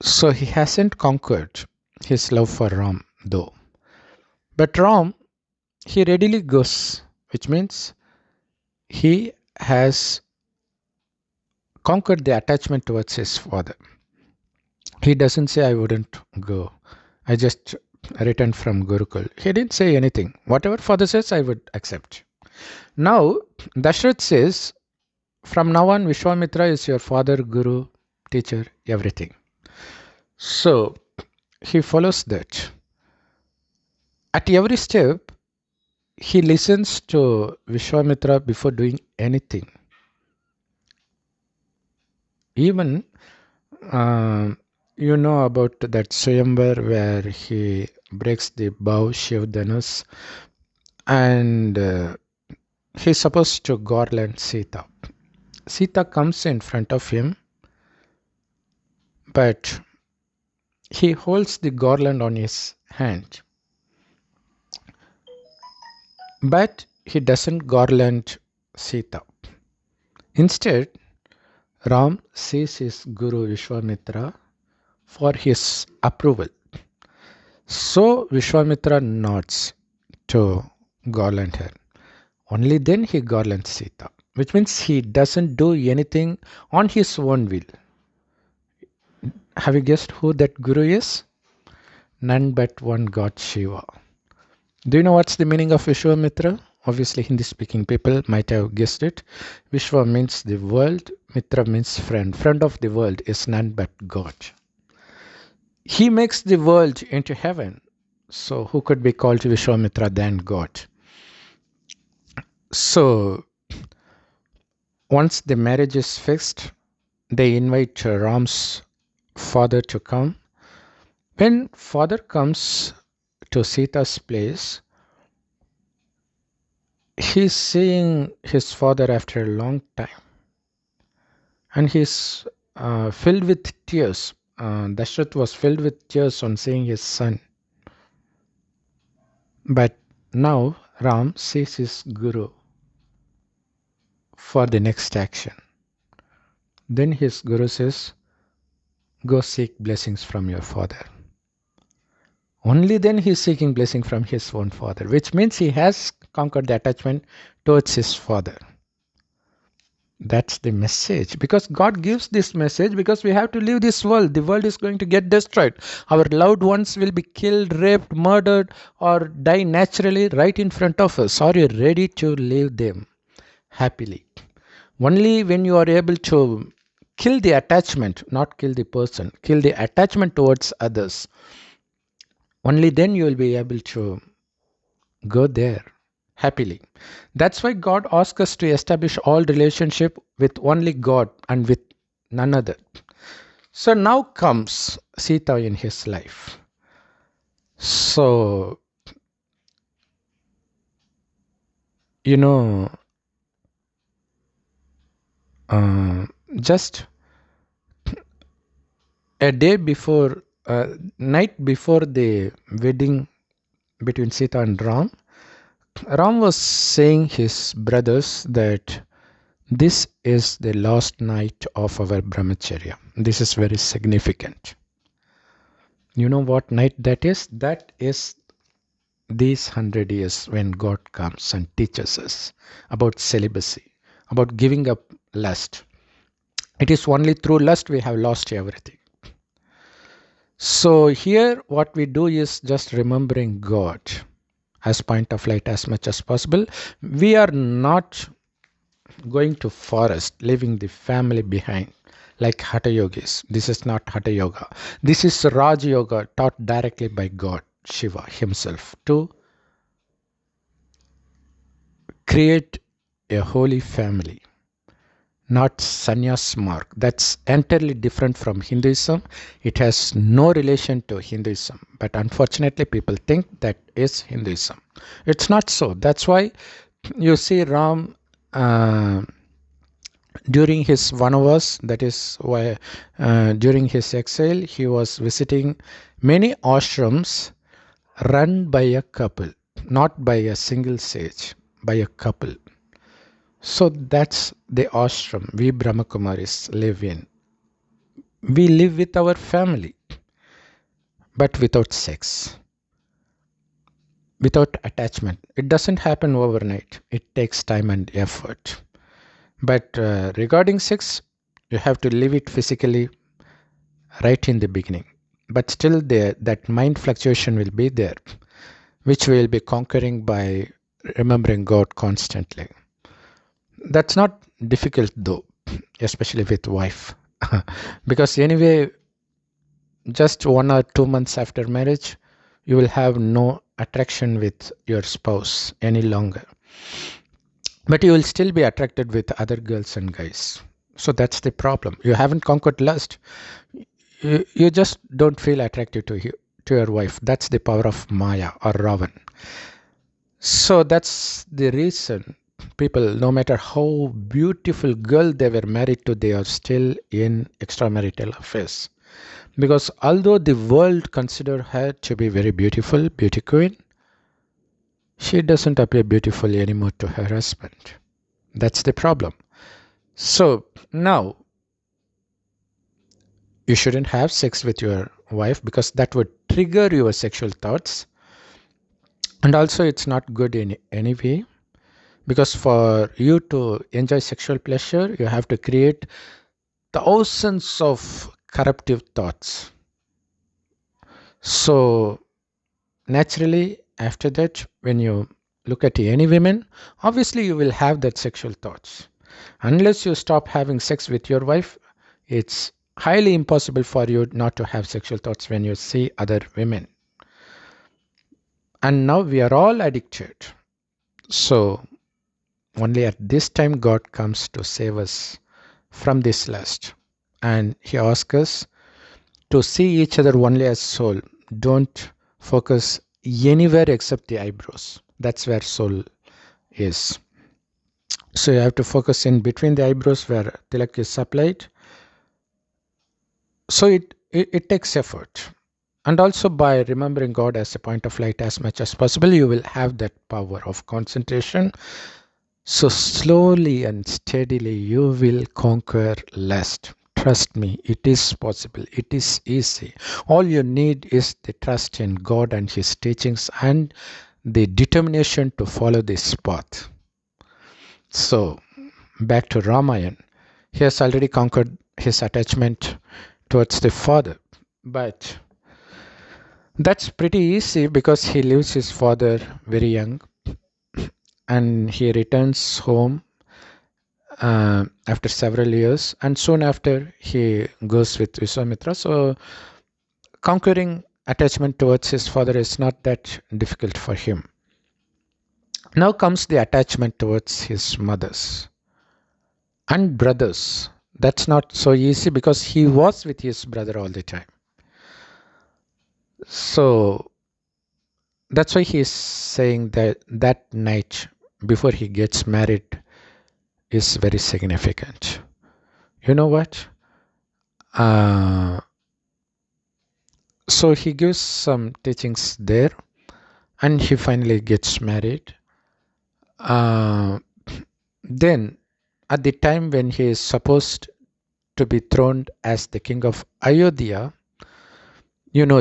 [SPEAKER 1] So he hasn't conquered his love for Ram though. But Ram, he readily goes, which means he has conquered the attachment towards his father. He doesn't say, I wouldn't go. I just returned from Gurukul. He didn't say anything. Whatever father says, I would accept. Now, Dashrath says, from now on, Vishwamitra is your father, guru, teacher, everything. So, he follows that. At every step, he listens to Vishwamitra before doing anything. Even, you know about that Swayamvar where he breaks the bow Shivdhanus, and he's supposed to garland Sita. Sita comes in front of him, but he holds the garland on his hand. But he doesn't garland Sita. Instead, Ram sees his Guru Vishwamitra for his approval. So Vishwamitra nods to garland her. Only then he garlands Sita, which means he doesn't do anything on his own will. Have you guessed who that Guru is? None but one God, Shiva. Do you know what's the meaning of Vishwamitra? Obviously, Hindi-speaking people might have guessed it. Vishwa means the world, Mitra means friend. Friend of the world is none but God. He makes the world into heaven. So who could be called Vishwamitra than God? So once the marriage is fixed, they invite Ram's father to come. When father comes to Sita's place, he's seeing his father after a long time, and he's filled with tears. Dashrath was filled with tears on seeing his son. But now Ram sees his guru for the next action. Then his guru says, go seek blessings from your father. Only then he is seeking blessing from his own father, which means he has conquered the attachment towards his father. That's the message, because God gives this message because we have to leave this world. The world is going to get destroyed. Our loved ones will be killed, raped, murdered, or die naturally right in front of us. Are you ready to leave them happily? Only when you are able to kill the attachment, not kill the person, kill the attachment towards others, only then you will be able to go there happily. That's why God asks us to establish all relationship with only God and with none other. So now comes Sita in his life. So, you know, just a day before, night before the wedding between Sita and Ram, Ram was saying his brothers that this is the last night of our brahmacharya. This is very significant. You know what night that is? That is these 100 years when God comes and teaches us about celibacy, about giving up lust. It is only through lust we have lost everything. So here what we do is just remembering God as point of light as much as possible. We are not going to forest, leaving the family behind like Hatha Yogis. This is not Hatha Yoga. This is Raj Yoga taught directly by God, Shiva himself, to create a holy family, not sannyas mark. That's entirely different from Hinduism. It has no relation to Hinduism. But unfortunately, people think that is Hinduism. It's not so. That's why you see Ram during his vanavas, that is why during his exile, he was visiting many ashrams run by a couple, not by a single sage, by a couple. So that's the ashram we Brahmakumaris live in. We live with our family, but without sex, without attachment. It doesn't happen overnight. It takes time and effort. But regarding sex, you have to live it physically right in the beginning. But still that mind fluctuation will be there, which we will be conquering by remembering God constantly. That's not difficult though, especially with wife. Because anyway, just 1 or 2 months after marriage, you will have no attraction with your spouse any longer. But you will still be attracted with other girls and guys. So that's the problem. You haven't conquered lust. You just don't feel attracted to your wife. That's the power of Maya or Ravan. So that's the reason people, no matter how beautiful girl they were married to, they are still in extramarital affairs. Because although the world consider her to be very beautiful, beauty queen, she doesn't appear beautiful anymore to her husband. That's the problem. So now you shouldn't have sex with your wife because that would trigger your sexual thoughts. And also it's not good in any way, because for you to enjoy sexual pleasure, you have to create thousands of corruptive thoughts. So naturally, after that, when you look at any women, obviously you will have that sexual thoughts. Unless you stop having sex with your wife, it's highly impossible for you not to have sexual thoughts when you see other women. And now we are all addicted. So only at this time God comes to save us from this lust. And he asks us to see each other only as soul. Don't focus anywhere except the eyebrows. That's where soul is. So you have to focus in between the eyebrows where tilak is applied. So it takes effort. And also by remembering God as a point of light as much as possible, you will have that power of concentration. So slowly and steadily you will conquer lust. Trust me, it is possible. It is easy. All you need is the trust in God and His teachings and the determination to follow this path. So back to Ramayan. He has already conquered his attachment towards the father. But that's pretty easy because he leaves his father very young and he returns home after several years, and soon after he goes with Vishwamitra. So conquering attachment towards his father is not that difficult for him. Now comes the attachment towards his mothers and brothers. That's not so easy because he was with his brother all the time. So that's why he's saying that that night before he gets married is very significant. You know what? So he gives some teachings there and he finally gets married. Then at the time when he is supposed to be throned as the king of Ayodhya,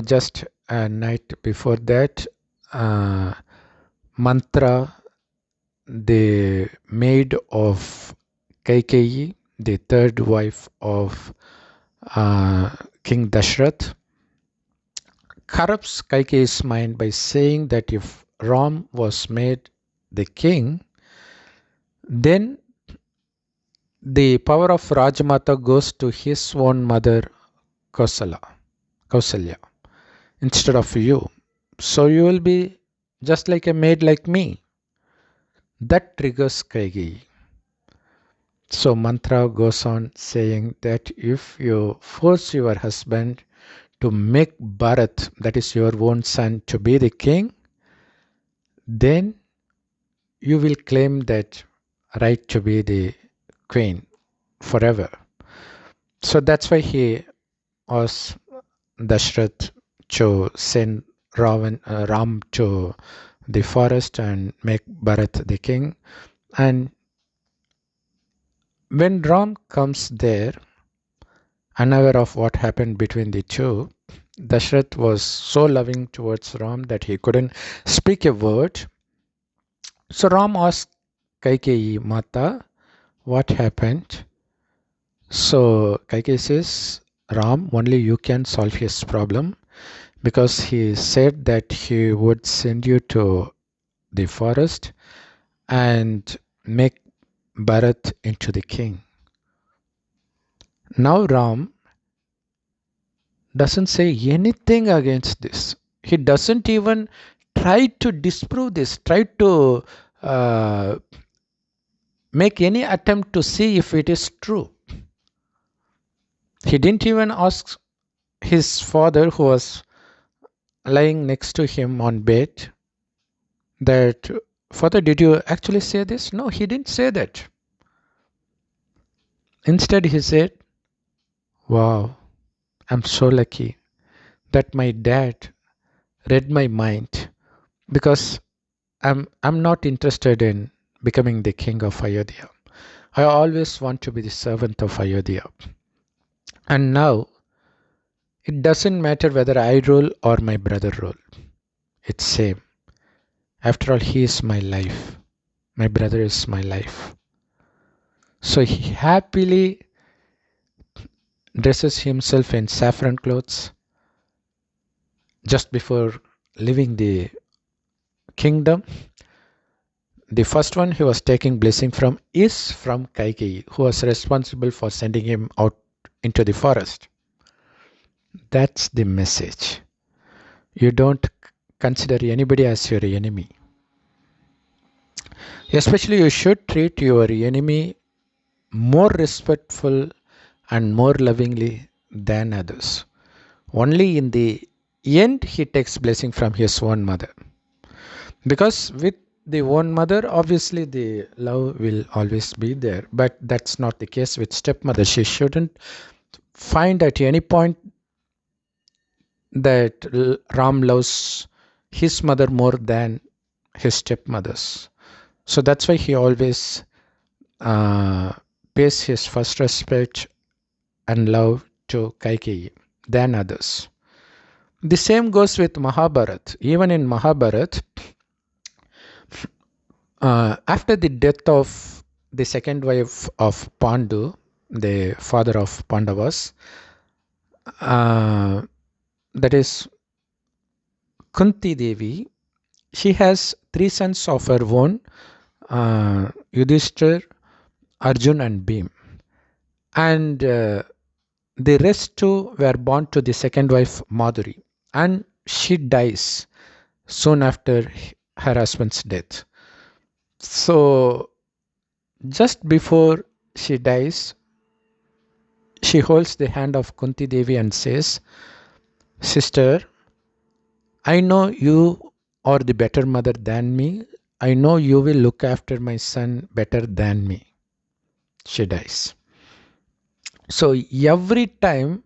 [SPEAKER 1] just a night before that, Mantra, the maid of Kaikeyi, the third wife of King Dashrath, corrupts Kaikeyi's mind by saying that if Ram was made the king, then the power of Rajmata goes to his own mother Kausalya, instead of you. So you will be just like a maid like me. That triggers Kaikeyi. So Mantra goes on saying that if you force your husband to make Bharat, that is your own son, to be the king, then you will claim that right to be the queen forever. So that's why he asked Dashrath to send Ram to the forest and make Bharat the king. And when Ram comes there, unaware of what happened between the two, Dashrath was so loving towards Ram that he couldn't speak a word. So Ram asked Kaikeyi, Mata, what happened? So Kaikeyi says, Ram, only you can solve his problem, because he said that he would send you to the forest and make Bharat into the king. Now Ram doesn't say anything against this. He doesn't even try to disprove this, try to make any attempt to see if it is true. He didn't even ask his father, who was lying next to him on bed, that, Father, did you actually say this? No, he didn't say that. Instead, he said, wow, I'm so lucky that my dad read my mind, because I'm not interested in becoming the king of Ayodhya. I always want to be the servant of Ayodhya. And now, it doesn't matter whether I rule or my brother rule. It's same. After all, he is my life. My brother is my life. So he happily dresses himself in saffron clothes just before leaving the kingdom. The first one he was taking blessing from is from Kaikeyi, who was responsible for sending him out into the forest. That's the message. You don't consider anybody as your enemy. Especially you should treat your enemy more respectful and more lovingly than others. Only in the end he takes blessing from his own mother. Because with the own mother, obviously the love will always be there. But that's not the case with stepmother. She shouldn't find at any point that Ram loves his mother more than his stepmothers. So that's why he always pays his first respect and love to Kaikeyi than others. The same goes with Mahabharat. Even in Mahabharat, after the death of the second wife of Pandu, the father of Pandavas, that is Kunti Devi, she has three sons of her own, Yudhishthir, Arjun and Bhim. And the rest two were born to the second wife Madhuri. And she dies soon after her husband's death. So just before she dies, she holds the hand of Kunti Devi and says, "Sister, I know you are the better mother than me. I know you will look after my son better than me." She dies. So every time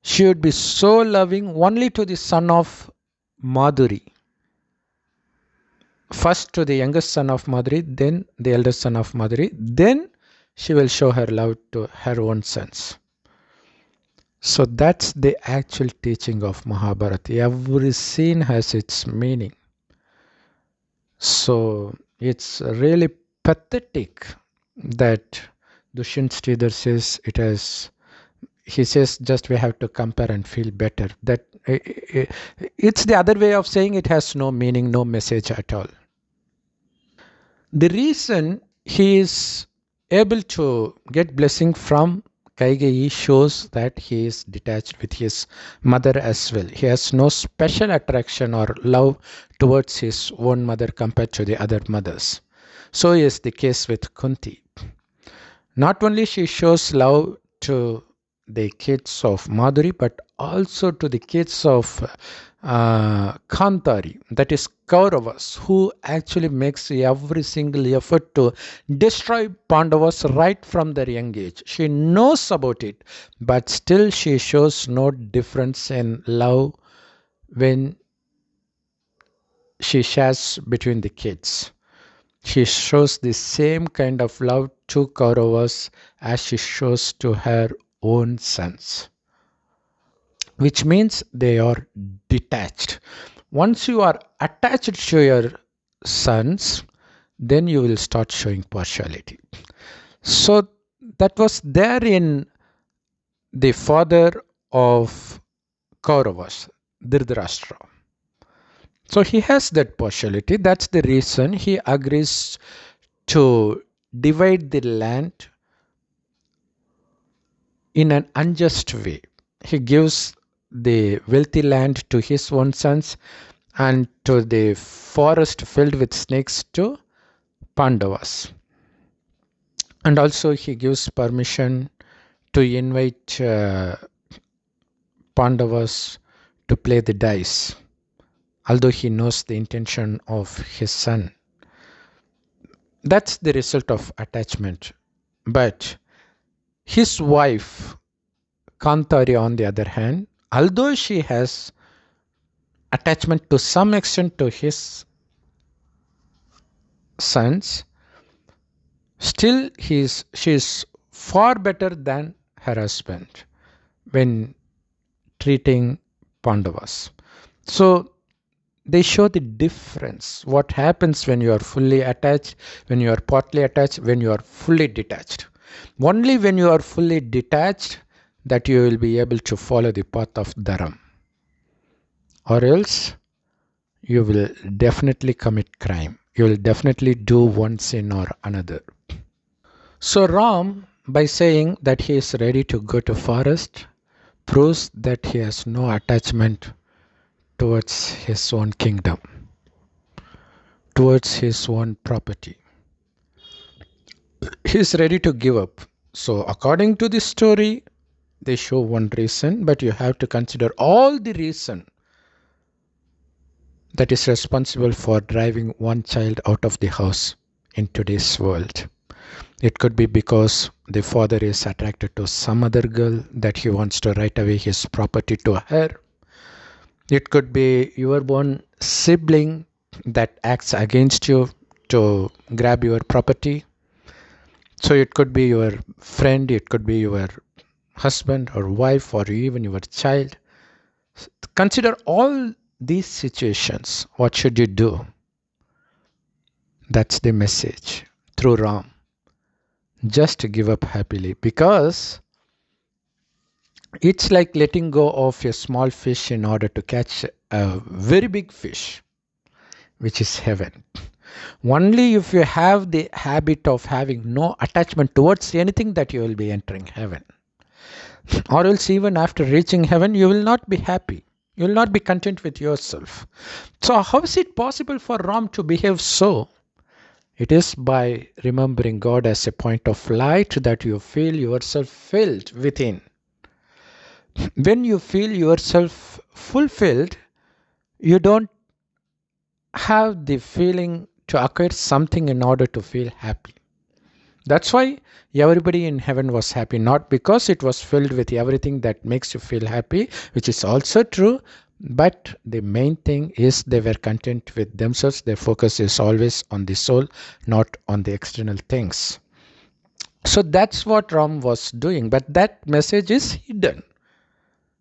[SPEAKER 1] she would be so loving only to the son of Madhuri. First to the youngest son of Madhuri, then the eldest son of Madhuri, then she will show her love to her own sons. So that's the actual teaching of Mahabharata. Every scene has its meaning. So it's really pathetic that Dushyanth Sridhar says it has. He says just we have to compare and feel better. That it's the other way of saying it has no meaning, no message at all. The reason he is able to get blessing from Kaigeyi shows that he is detached with his mother as well. He has no special attraction or love towards his own mother compared to the other mothers. So is the case with Kunti. Not only she shows love to the kids of Madhuri, but also to the kids of Kantari, that is Kauravas, who actually makes every single effort to destroy Pandavas right from their young age. She knows about it, but still she shows no difference in love when she shares between the kids. She shows the same kind of love to Kauravas as she shows to her own sons, which means they are detached. Once you are attached to your sons, then you will start showing partiality. So that was there in the father of Kauravas, Dhritarashtra. So he has that partiality. That's the reason he agrees to divide the land in an unjust way. He gives the wealthy land to his own sons and to the forest filled with snakes to Pandavas. And also he gives permission to invite Pandavas to play the dice, although he knows the intention of his son. That's the result of attachment. But his wife, Kantari, on the other hand, although she has attachment to some extent to his sons, still she is far better than her husband when treating Pandavas. So they show the difference. What happens when you are fully attached, when you are partly attached, when you are fully detached. Only when you are fully detached that you will be able to follow the path of Dharam. Or else you will definitely commit crime. You will definitely do one sin or another. So Ram, by saying that he is ready to go to forest, proves that he has no attachment towards his own kingdom, towards his own property. He is ready to give up. So according to this story, they show one reason, but you have to consider all the reason that is responsible for driving one child out of the house in today's world. It could be because the father is attracted to some other girl that he wants to write away his property to her. It could be your own sibling that acts against you to grab your property. So it could be your friend, it could be your husband or wife, or even your child. Consider all these situations. What should you do? That's the message through Ram. Just give up happily, because it's like letting go of a small fish in order to catch a very big fish, which is heaven. Only if you have the habit of having no attachment towards anything that you will be entering heaven. Or else, even after reaching heaven, you will not be happy. You will not be content with yourself. So, how is it possible for Ram to behave so? It is by remembering God as a point of light that you feel yourself filled within. When you feel yourself fulfilled, you don't have the feeling to acquire something in order to feel happy. That's why everybody in heaven was happy, not because it was filled with everything that makes you feel happy, which is also true, but the main thing is they were content with themselves. Their focus is always on the soul, not on the external things. So that's what Ram was doing, but that message is hidden.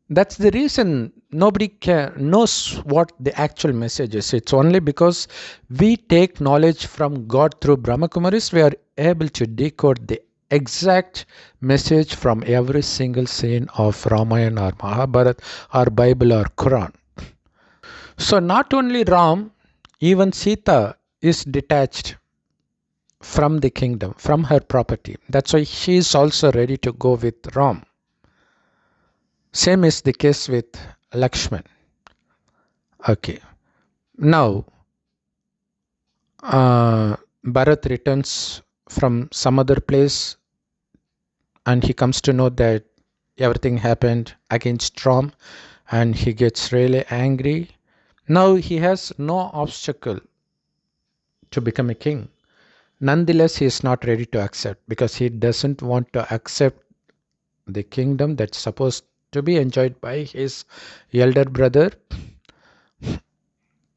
[SPEAKER 1] That's the reason nobody knows what the actual message is. It's only because we take knowledge from God through Brahma Kumaris, we are able to decode the exact message from every single scene of Ramayan or Mahabharata or Bible or Quran. So not only Ram, even Sita is detached from the kingdom, from her property. That's why she is also ready to go with Ram. Same is the case with Lakshman. Okay. Now, Bharat returns from some other place and he comes to know that everything happened against Ram and he gets really angry. Now he has no obstacle to become a king. Nonetheless, he is not ready to accept because he doesn't want to accept the kingdom that's supposed to be enjoyed by his elder brother.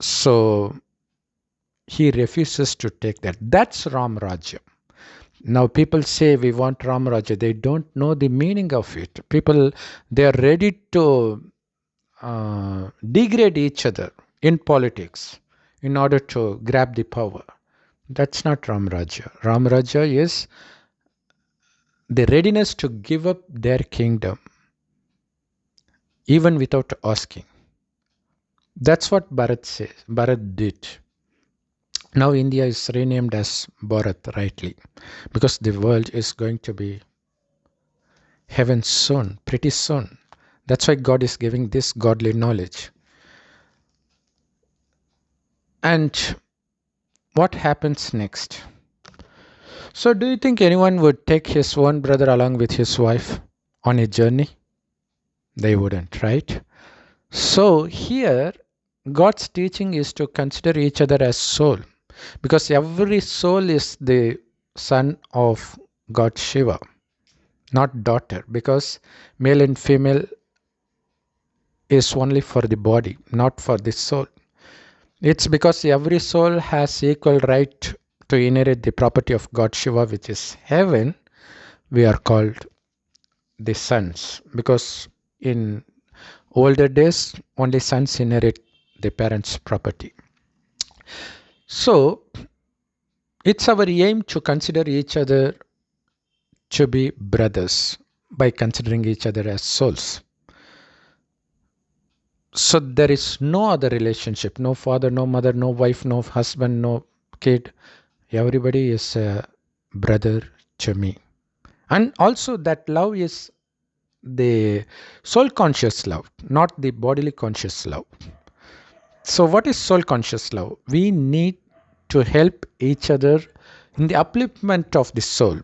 [SPEAKER 1] So he refuses to take that. That's Ram Rajya. Now people say we want Ram Rajya. They don't know the meaning of it. People, they are ready to degrade each other in politics in order to grab the power. That's not Ram Rajya. Ram Rajya is the readiness to give up their kingdom even without asking. That's what Bharat says. Bharat did. Now India is renamed as Bharat, rightly, because the world is going to be heaven soon, pretty soon. That's why God is giving this godly knowledge. And what happens next? So do you think anyone would take his own brother along with his wife on a journey? They wouldn't, right? So here, God's teaching is to consider each other as soul, because every soul is the son of God Shiva, not daughter, because male and female is only for the body, not for the soul. It's because every soul has equal right to inherit the property of God Shiva, which is heaven. We are called the sons, because in older days only sons inherit the parents' property. So it's our aim to consider each other to be brothers by considering each other as souls. So there is no other relationship, no father, no mother, no wife, no husband, no kid. Everybody is a brother to me. And also that love is the soul conscious love, not the bodily conscious love. So what is soul conscious love? We need to help each other in the upliftment of the soul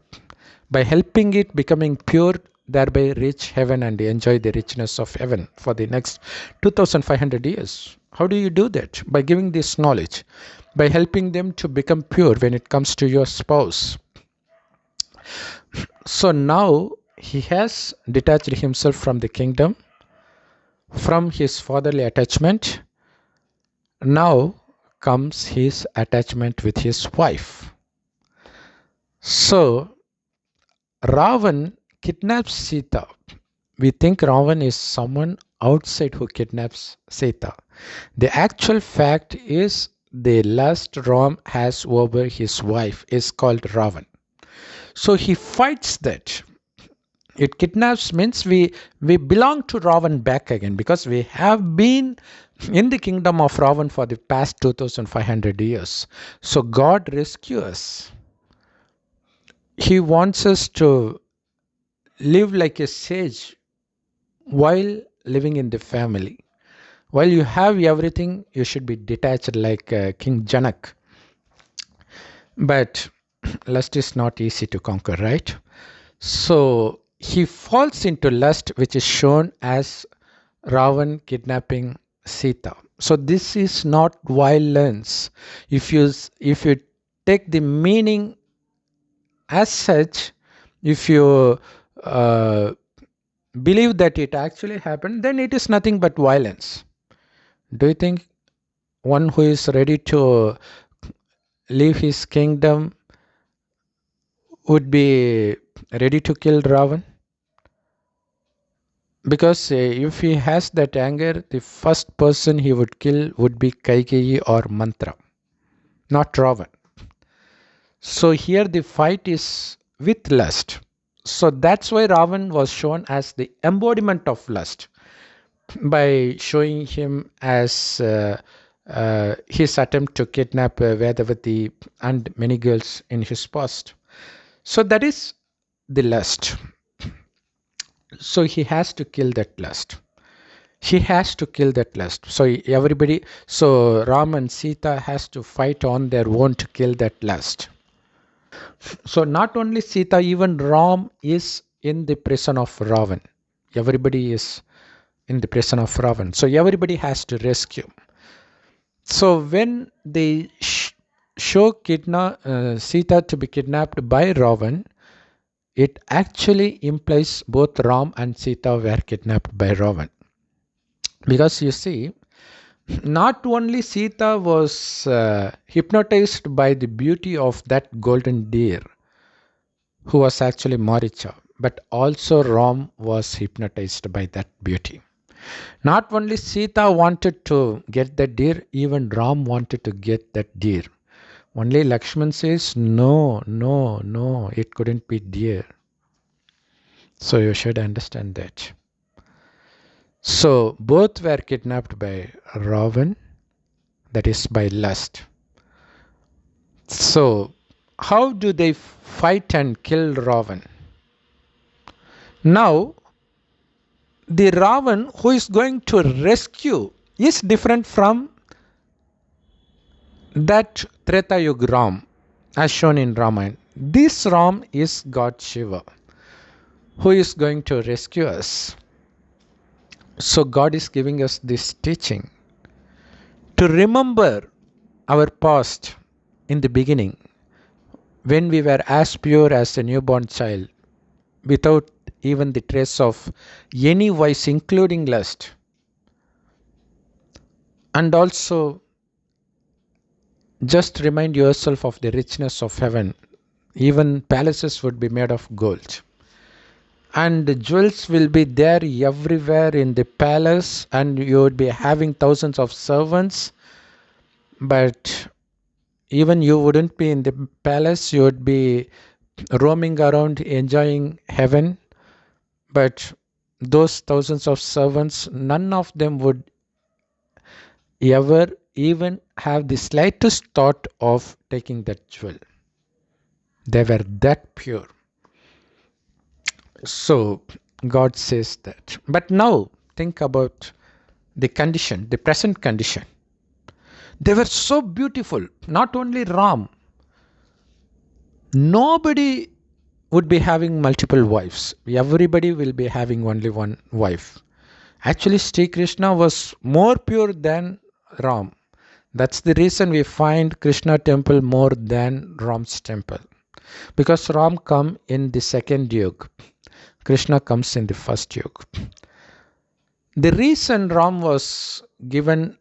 [SPEAKER 1] by helping it becoming pure, thereby reach heaven and enjoy the richness of heaven for the next 2500 years. How do you do that? By giving this knowledge, by helping them to become pure when it comes to your spouse. So now he has detached himself from the kingdom. From his fatherly attachment, now comes his attachment with his wife. So Ravan kidnaps Sita. We think Ravan is someone outside who kidnaps Sita. The actual fact is the lust Ram has over his wife is called Ravan. So he fights that. It kidnaps means we belong to Ravan back again, because we have been in the kingdom of Ravan for the past 2500 years. So God rescues us. He wants us to live like a sage while living in the family. While you have everything, you should be detached like King Janak. But lust is not easy to conquer, right? So he falls into lust, which is shown as Ravan kidnapping Sita. So this is not violence. If you take the meaning as such, if you believe that it actually happened, then it is nothing but violence. Do you think one who is ready to leave his kingdom would be ready to kill Ravan? Because if he has that anger, the first person he would kill would be Kaikeyi or Mantra, not Ravan. So here the fight is with lust. So that's why Ravan was shown as the embodiment of lust, by showing him as his attempt to kidnap Vedavati and many girls in his past. So that is the lust. So he has to kill that lust. He has to kill that lust. So Ram and Sita has to fight on their own to kill that lust. So not only Sita, even Ram is in the prison of Ravan. Everybody is in the prison of Ravan. So everybody has to rescue. So when they show Sita to be kidnapped by Ravan, it actually implies both Ram and Sita were kidnapped by Ravan. Because you see, not only Sita was hypnotized by the beauty of that golden deer, who was actually Maricha, but also Ram was hypnotized by that beauty. Not only Sita wanted to get that deer, even Ram wanted to get that deer. Only Lakshman says, no, no, no, it couldn't be deer. So you should understand that. So both were kidnapped by Ravan, that is by lust. So how do they fight and kill Ravan? Now, the Ravan who is going to rescue is different from that Treta Yuga Ram as shown in Ramayan. This Ram is God Shiva who is going to rescue us. So God is giving us this teaching to remember our past in the beginning, when we were as pure as a newborn child, without even the trace of any vice, including lust. And also, just remind yourself of the richness of heaven. Even palaces would be made of gold. And the jewels will be there everywhere in the palace, and you would be having thousands of servants. But even you wouldn't be in the palace, you would be roaming around enjoying heaven. But those thousands of servants, none of them would ever even have the slightest thought of taking that jewel. They were that pure. So God says that. But now think about the condition, the present condition. They were so beautiful. Not only Ram, nobody would be having multiple wives. Everybody will be having only one wife. Actually, Sri Krishna was more pure than Ram. That's the reason we find Krishna temple more than Ram's temple. Because Ram come in the second yuga. Krishna comes in the first yuga. The reason Ram was given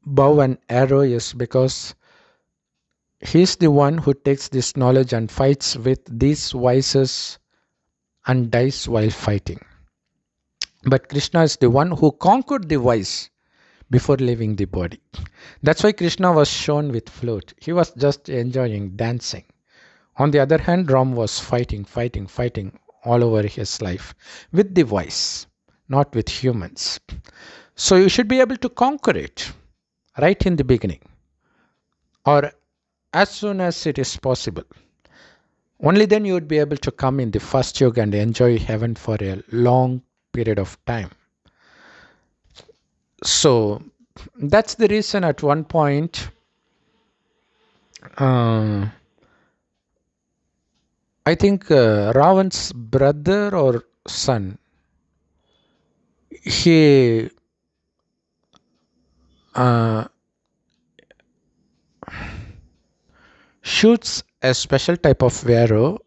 [SPEAKER 1] bow and arrow is because he's the one who takes this knowledge and fights with these vices and dies while fighting. But Krishna is the one who conquered the vice before leaving the body. That's why Krishna was shown with flute. He was just enjoying dancing. On the other hand, Ram was fighting all over his life with the voice, not with humans. So you should be able to conquer it right in the beginning or as soon as it is possible. Only then you would be able to come in the first yoga and enjoy heaven for a long period of time. So that's the reason at one point I think Ravan's brother or son, he shoots a special type of arrow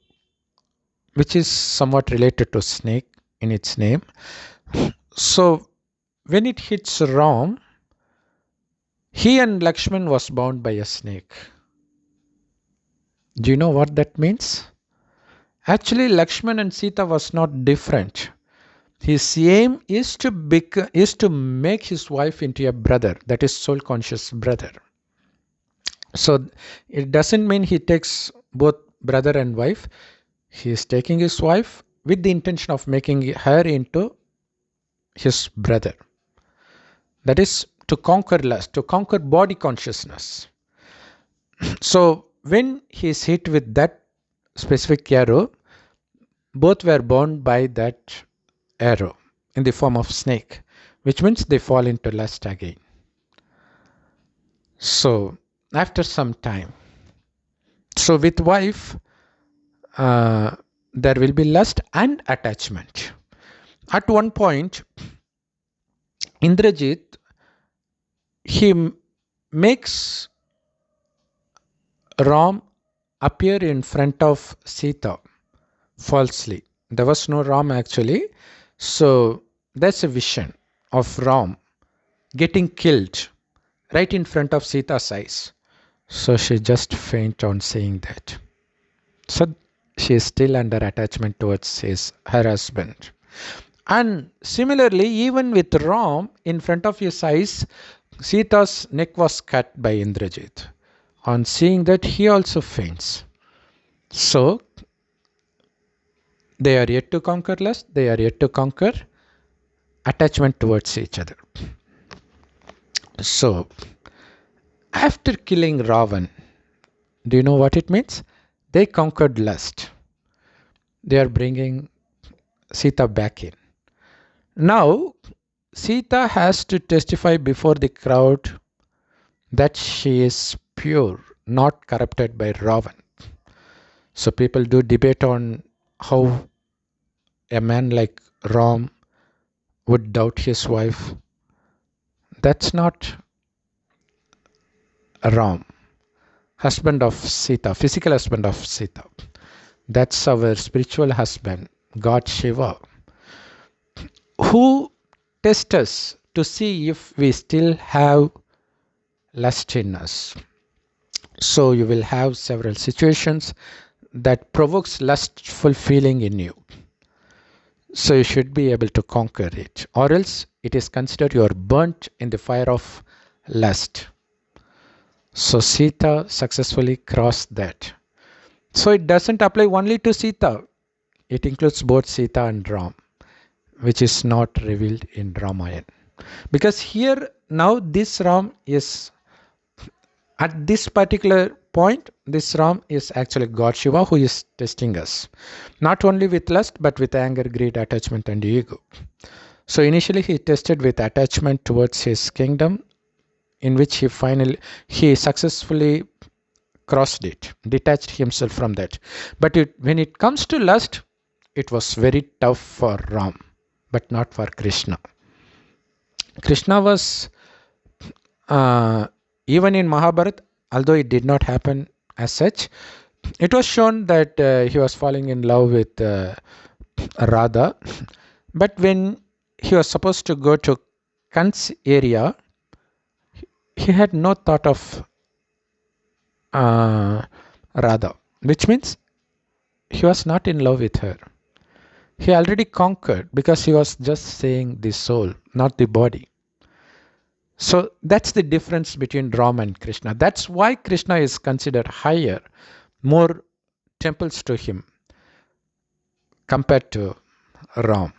[SPEAKER 1] which is somewhat related to snake in its name. So when it hits Ram, he and Lakshman was bound by a snake. Do you know what that means? Actually, Lakshman and Sita was not different. His aim is to make his wife into a brother, that is soul conscious brother. So it doesn't mean he takes both brother and wife. He is taking his wife with the intention of making her into his brother. That is to conquer lust, to conquer body consciousness. So when he is hit with that specific arrow, both were bound by that arrow in the form of snake, which means they fall into lust again. So after some time, so with wife, there will be lust and attachment. At one point, Indrajit, he makes Ram appear in front of Sita falsely. There was no Ram actually. So that's a vision of Ram getting killed right in front of Sita's eyes. So she just faint on seeing that. So she is still under attachment towards her husband. And similarly, even with Ram in front of his eyes, Sita's neck was cut by Indrajit. On seeing that, he also faints. So they are yet to conquer lust, they are yet to conquer attachment towards each other. So after killing Ravan, do you know what it means? They conquered lust. They are bringing Sita back in. Now, Sita has to testify before the crowd that she is pure, not corrupted by Ravan. So people do debate on how a man like Ram would doubt his wife. That's not Ram, husband of Sita, physical husband of Sita. That's our spiritual husband, God Shiva, who tests us to see if we still have lust in us. So you will have several situations that provokes lustful feeling in you. So you should be able to conquer it, or else it is considered you are burnt in the fire of lust. So Sita successfully crossed that. So it doesn't apply only to Sita. It includes both Sita and Ram, which is not revealed in Ramayan. Because here now this Ram is, at this particular point, this Ram is actually God Shiva who is testing us. Not only with lust, but with anger, greed, attachment and ego. So initially he tested with attachment towards his kingdom, in which he successfully crossed it, detached himself from that. But when it comes to lust, it was very tough for Ram, but not for Krishna. Krishna was, even in Mahabharata, although it did not happen as such, it was shown that he was falling in love with Radha. But when he was supposed to go to Kan's area, he had no thought of Radha, which means he was not in love with her. He already conquered because he was just saying the soul, not the body. So that's the difference between Rama and Krishna. That's why Krishna is considered higher, more temples to him compared to Ram.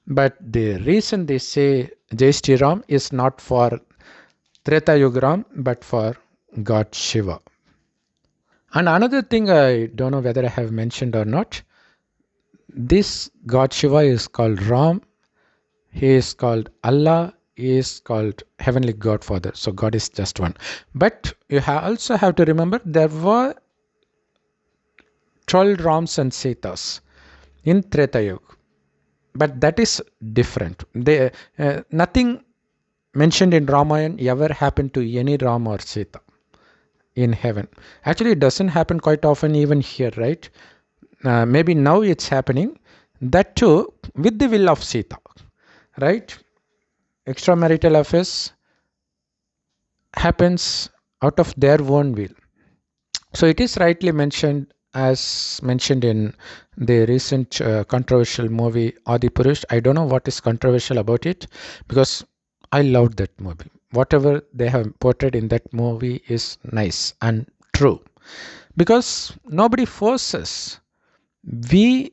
[SPEAKER 1] But the reason they say Jai Shri Ram is not for Treta Yuga Ram, but for God Shiva. And another thing, I don't know whether I have mentioned or not, this God Shiva is called Ram, he is called Allah, he is called Heavenly Godfather. So God is just one. But you also have to remember there were 12 Rams and Sitas in Treta Yuga. But that is different. Nothing mentioned in Ramayan ever happened to any Ram or Sita in heaven. Actually, it doesn't happen quite often even here, right? Maybe now it's happening. That too with the will of Sita, right? Extramarital affairs happens out of their own will. So it is rightly mentioned, as mentioned in the recent controversial movie Adipurush. I don't know what is controversial about it because I loved that movie. Whatever they have portrayed in that movie is nice and true because nobody forces. We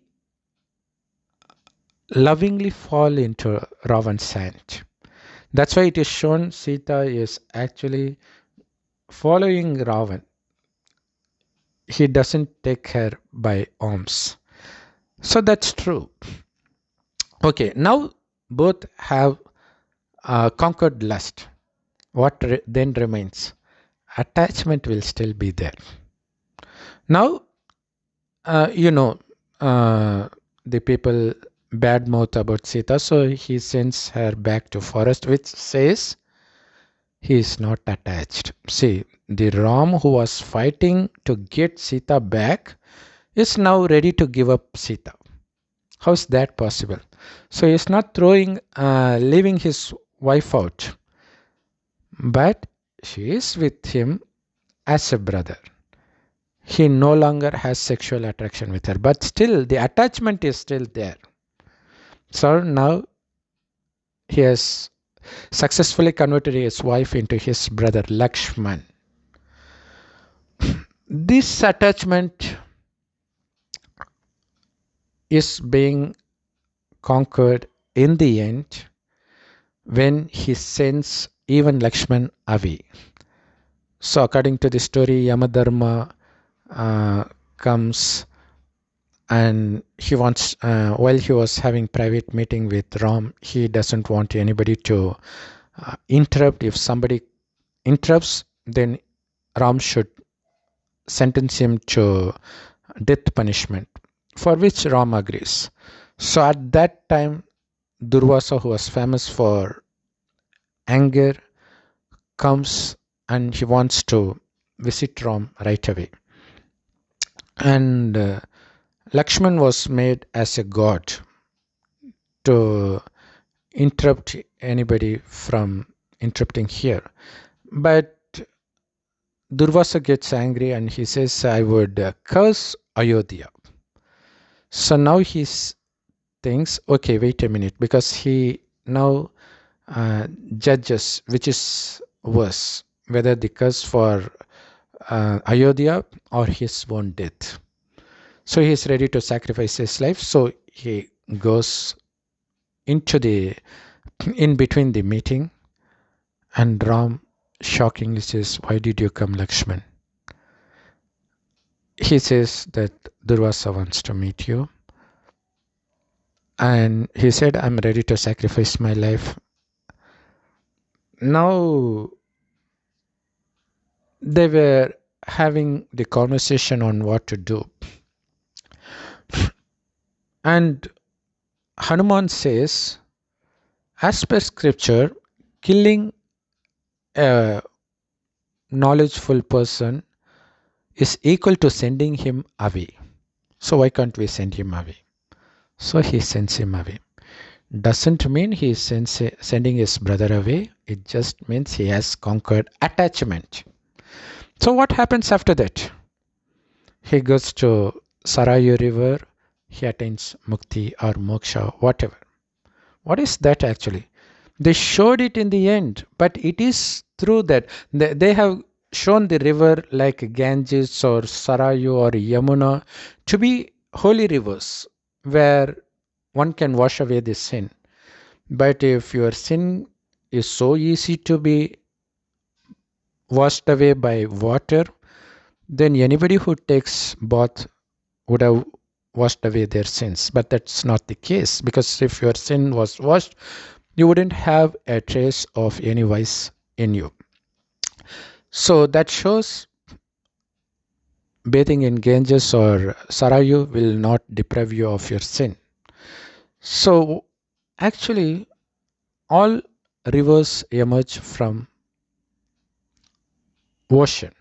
[SPEAKER 1] lovingly fall into Ravan's hand. That's why it is shown Sita is actually following Ravan. He doesn't take her by arms. So that's true. Okay, now both have conquered lust. What then remains? Attachment will still be there. Now, the people bad mouth about Sita, so he sends her back to forest, which says he is not attached. See, the Ram who was fighting to get Sita back is now ready to give up Sita. How's that possible? So he is not leaving his wife out, but she is with him as a brother. He no longer has sexual attraction with her, but still the attachment is still there. So now he has successfully converted his wife into his brother Lakshman. This attachment is being conquered in the end when he sends even Lakshman away. So according to the story, Yamadharma comes and he wants, while he was having private meeting with Ram, he doesn't want anybody to interrupt. If somebody interrupts, then Ram should sentence him to death punishment, for which Ram agrees. So at that time, Durvasa, who was famous for anger, comes and he wants to visit Ram right away. And Lakshman was made as a god to interrupt anybody from interrupting here. But Durvasa gets angry and he says, I would curse Ayodhya. So now he thinks, okay, wait a minute, because he now judges which is worse, whether the curse for Ayodhya or his own death. So he is ready to sacrifice his life. So he goes in between the meeting, and Ram shockingly says, why did you come, Lakshman? He says that Durvasa wants to meet you. And he said, I'm ready to sacrifice my life. Now they were having the conversation on what to do. And Hanuman says, as per scripture, killing a knowledgeful person is equal to sending him away. So why can't we send him away? So he sends him away. doesn't mean he is sending his brother away. It just means he has conquered attachment. So what happens after that? He goes to Sarayu river, he attains mukti or moksha, whatever. What is that actually? They showed it in the end, but it is through that. They have shown the river like Ganges or Sarayu or Yamuna to be holy rivers where one can wash away the sin. But if your sin is so easy to be washed away by water, then anybody who takes bath would have washed away their sins. But that's not the case, because if your sin was washed, you wouldn't have a trace of any vice in you. So that shows bathing in Ganges or Sarayu will not deprive you of your sin. So actually, all rivers emerge from ocean.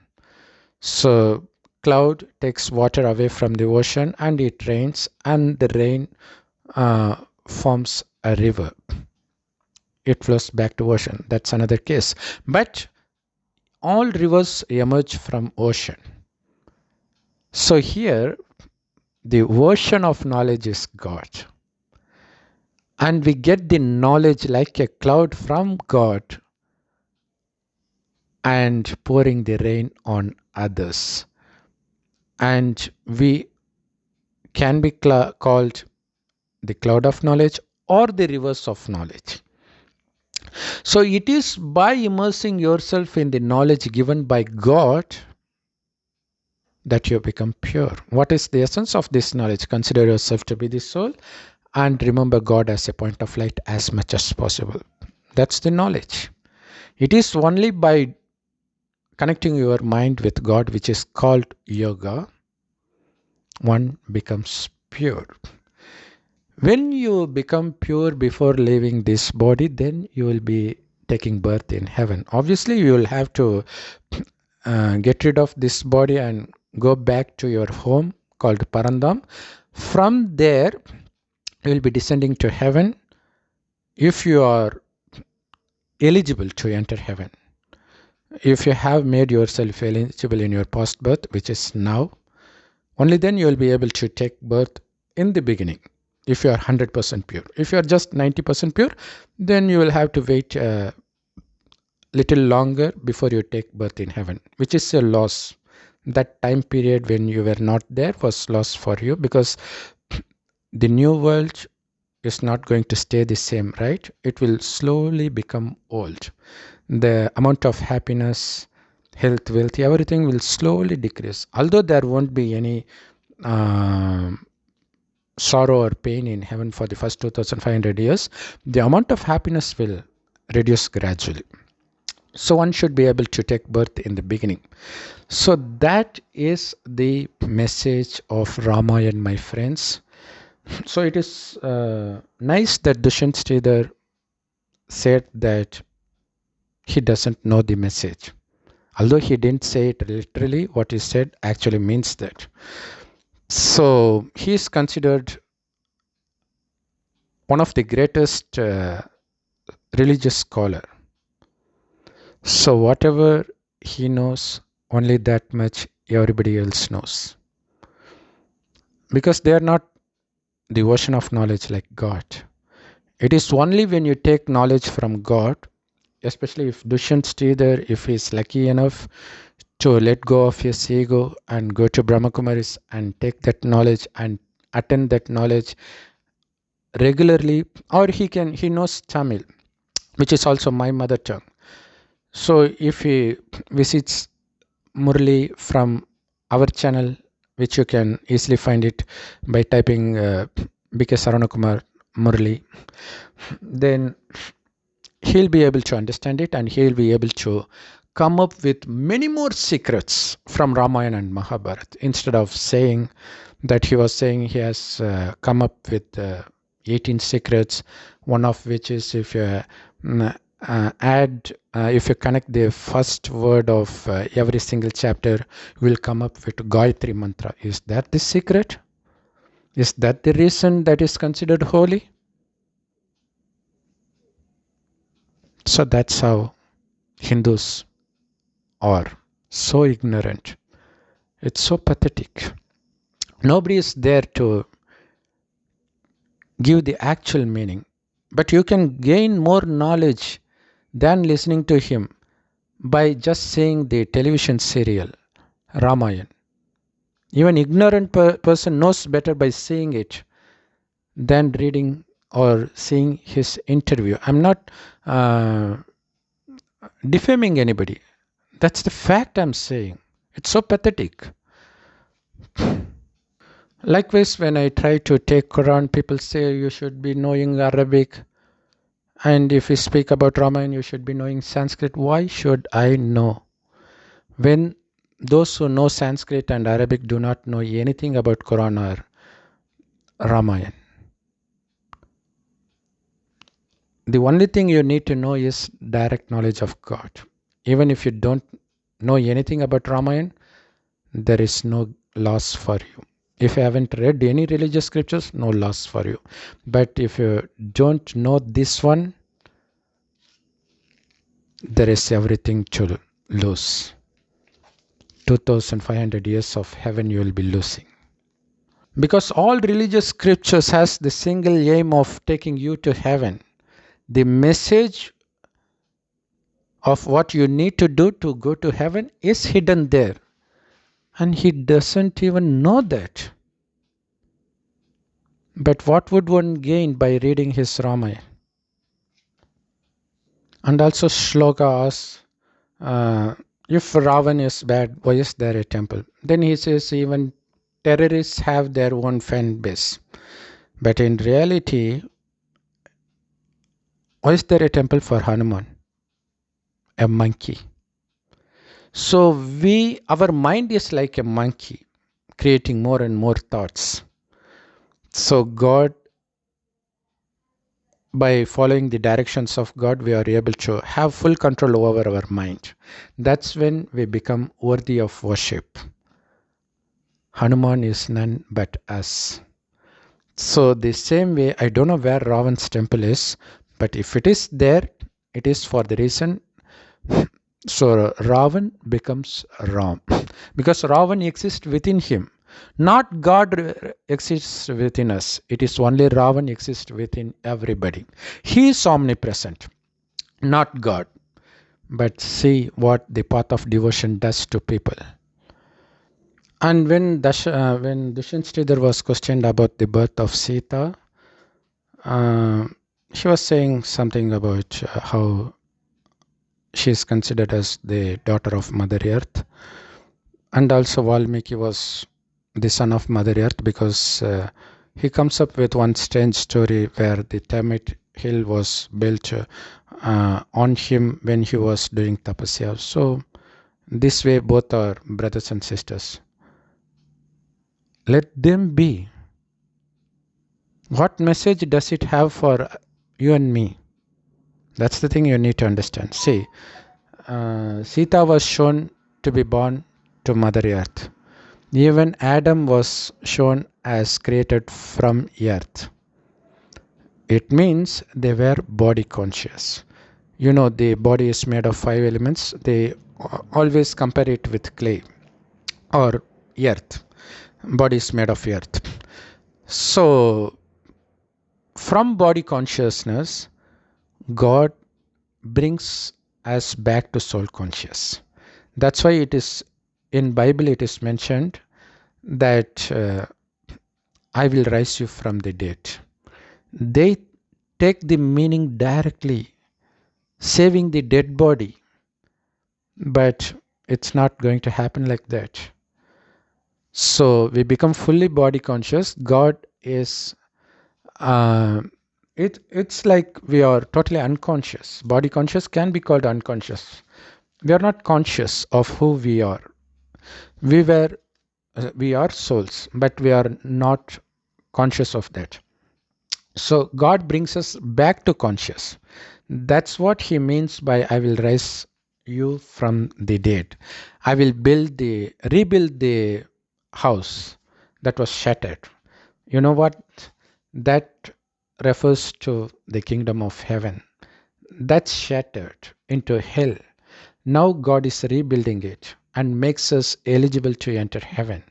[SPEAKER 1] So cloud takes water away from the ocean and it rains, and the rain forms a river. It flows back to ocean. That's another case. But all rivers emerge from ocean. So here, the ocean of knowledge is God. And we get the knowledge like a cloud from God and pouring the rain on others. And we can be called the cloud of knowledge or the rivers of knowledge. So it is by immersing yourself in the knowledge given by God that you become pure. What is the essence of this knowledge? Consider yourself to be the soul and remember God as a point of light as much as possible. That's the knowledge. It is only by connecting your mind with God, which is called yoga, one becomes pure. When you become pure before leaving this body, then you will be taking birth in heaven. Obviously, you will have to get rid of this body and go back to your home called Parandam. From there, you will be descending to heaven if you are eligible to enter heaven. If you have made yourself eligible in your past birth, which is now, only then you will be able to take birth in the beginning. If you are 100% pure. If you are just 90% pure, then you will have to wait a little longer before you take birth in heaven, which is a loss. That time period when you were not there was lost for you, because the new world is not going to stay the same, right? It will slowly become old. The amount of happiness, health, wealth, everything will slowly decrease. Although there won't be any sorrow or pain in heaven for the first 2500 years, the amount of happiness will reduce gradually. So one should be able to take birth in the beginning. So that is the message of Ramayan, my friends. So it is nice that Dushyanth Sridhar said that he doesn't know the message. Although he didn't say it literally, what he said actually means that. So he is considered one of the greatest religious scholar. So whatever he knows, only that much everybody else knows. Because they are not the ocean of knowledge like God. It is only when you take knowledge from God, especially if Dushyanth Sridhar, if he is lucky enough to let go of his ego and go to Brahma Kumaris and take that knowledge and attend that knowledge regularly, or he knows Tamil, which is also my mother tongue. So if he visits Murli from our channel, which you can easily find it by typing BK Saranakumar Murli, then he'll be able to understand it and he'll be able to come up with many more secrets from Ramayana and Mahabharata. Instead of saying that he was saying he has come up with 18 secrets, one of which is if you if you connect the first word of every single chapter, you will come up with Gayatri Mantra. Is that the secret? Is that the reason that is considered holy? So that's how Hindus are. So ignorant. It's so pathetic. Nobody is there to give the actual meaning. But you can gain more knowledge than listening to him by just seeing the television serial Ramayan. Even ignorant person knows better by seeing it than reading or seeing his interview. I'm not defaming anybody. That's the fact I'm saying. It's so pathetic. Likewise, when I try to take Quran, people say you should be knowing Arabic. And if we speak about Ramayan, you should be knowing Sanskrit. Why should I know? When those who know Sanskrit and Arabic do not know anything about Quran or Ramayan. The only thing you need to know is direct knowledge of God. Even if you don't know anything about Ramayan, there is no loss for you. If you haven't read any religious scriptures, no loss for you. But if you don't know this one, there is everything to lose. 2500 years of heaven you will be losing. Because all religious scriptures has the single aim of taking you to heaven. The message of what you need to do to go to heaven is hidden there. And he doesn't even know that. But what would one gain by reading his Ramayana? And also Shloka asks, if Ravan is bad, why is there a temple? Then he says even terrorists have their own fan base. But in reality, why is there a temple for Hanuman? A monkey. So our mind is like a monkey, creating more and more thoughts. So God, by following the directions of God, we are able to have full control over our mind. That's when we become worthy of worship. Hanuman is none but us. So the same way, I don't know where Ravan's temple is, but if it is there, it is for the reason. So Ravan becomes Ram. Because Ravan exists within him. Not God exists within us. It is only Ravan exists within everybody. He is omnipresent, not God. But see what the path of devotion does to people. And when Dushyanth Sridhar was questioned about the birth of Sita, she was saying something about how she is considered as the daughter of Mother Earth. And also Valmiki was the son of Mother Earth because he comes up with one strange story where the Tamit hill was built on him when he was doing tapasya. So this way both are brothers and sisters. Let them be. What message does it have for you and me? That's the thing you need to understand. See, Sita was shown to be born to Mother Earth. Even Adam was shown as created from earth. It means they were body conscious. You know, the body is made of 5 elements. They always compare it with clay or earth. Body is made of earth. So, from body consciousness, God brings us back to soul conscious. That's why it is in Bible it is mentioned that I will rise you from the dead. They take the meaning directly, saving the dead body. But it's not going to happen like that. So we become fully body conscious. God is it's like we are totally unconscious. Body conscious can be called unconscious. We are not conscious of who we are. We are souls, but we are not conscious of that. So God brings us back to conscious. That's what he means by I will rise you from the dead. I will rebuild the house that was shattered. You know what? That refers to the kingdom of heaven. That's shattered into hell. Now God is rebuilding it and makes us eligible to enter heaven.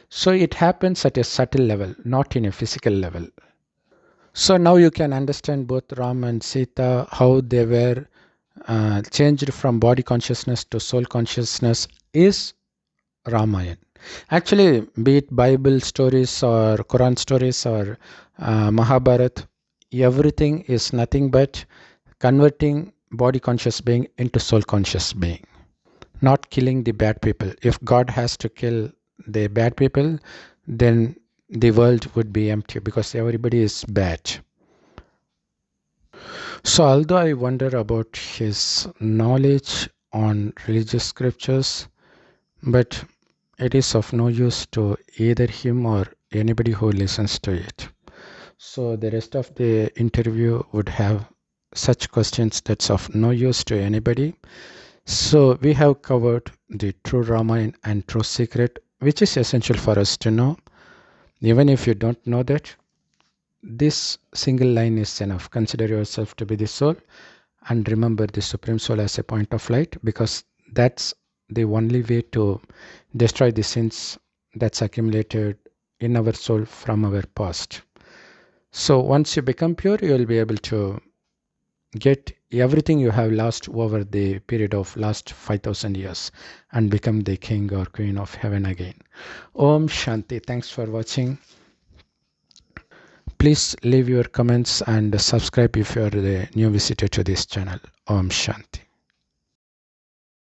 [SPEAKER 1] So it happens at a subtle level, not in a physical level. So now you can understand both Ram and Sita, how they were changed from body consciousness to soul consciousness is Ramayan. Actually, be it Bible stories or Quran stories or Mahabharat, everything is nothing but converting body conscious being into soul conscious being, not killing the bad people. If God has to kill the bad people, then the world would be empty because everybody is bad. So, although I wonder about his knowledge on religious scriptures, but it is of no use to either him or anybody who listens to it. So, the rest of the interview would have such questions that's of no use to anybody. So, we have covered the true Ramayana and true secret, which is essential for us to know. Even if you don't know that, this single line is enough. Consider yourself to be the soul and remember the Supreme Soul as a point of light, because that's the only way to destroy the sins that's accumulated in our soul from our past. So once you become pure, you will be able to get everything you have lost over the period of last 5000 years and become the king or queen of heaven again. Om Shanti. Thanks for watching. Please leave your comments and subscribe if you are the new visitor to this channel. Om Shanti.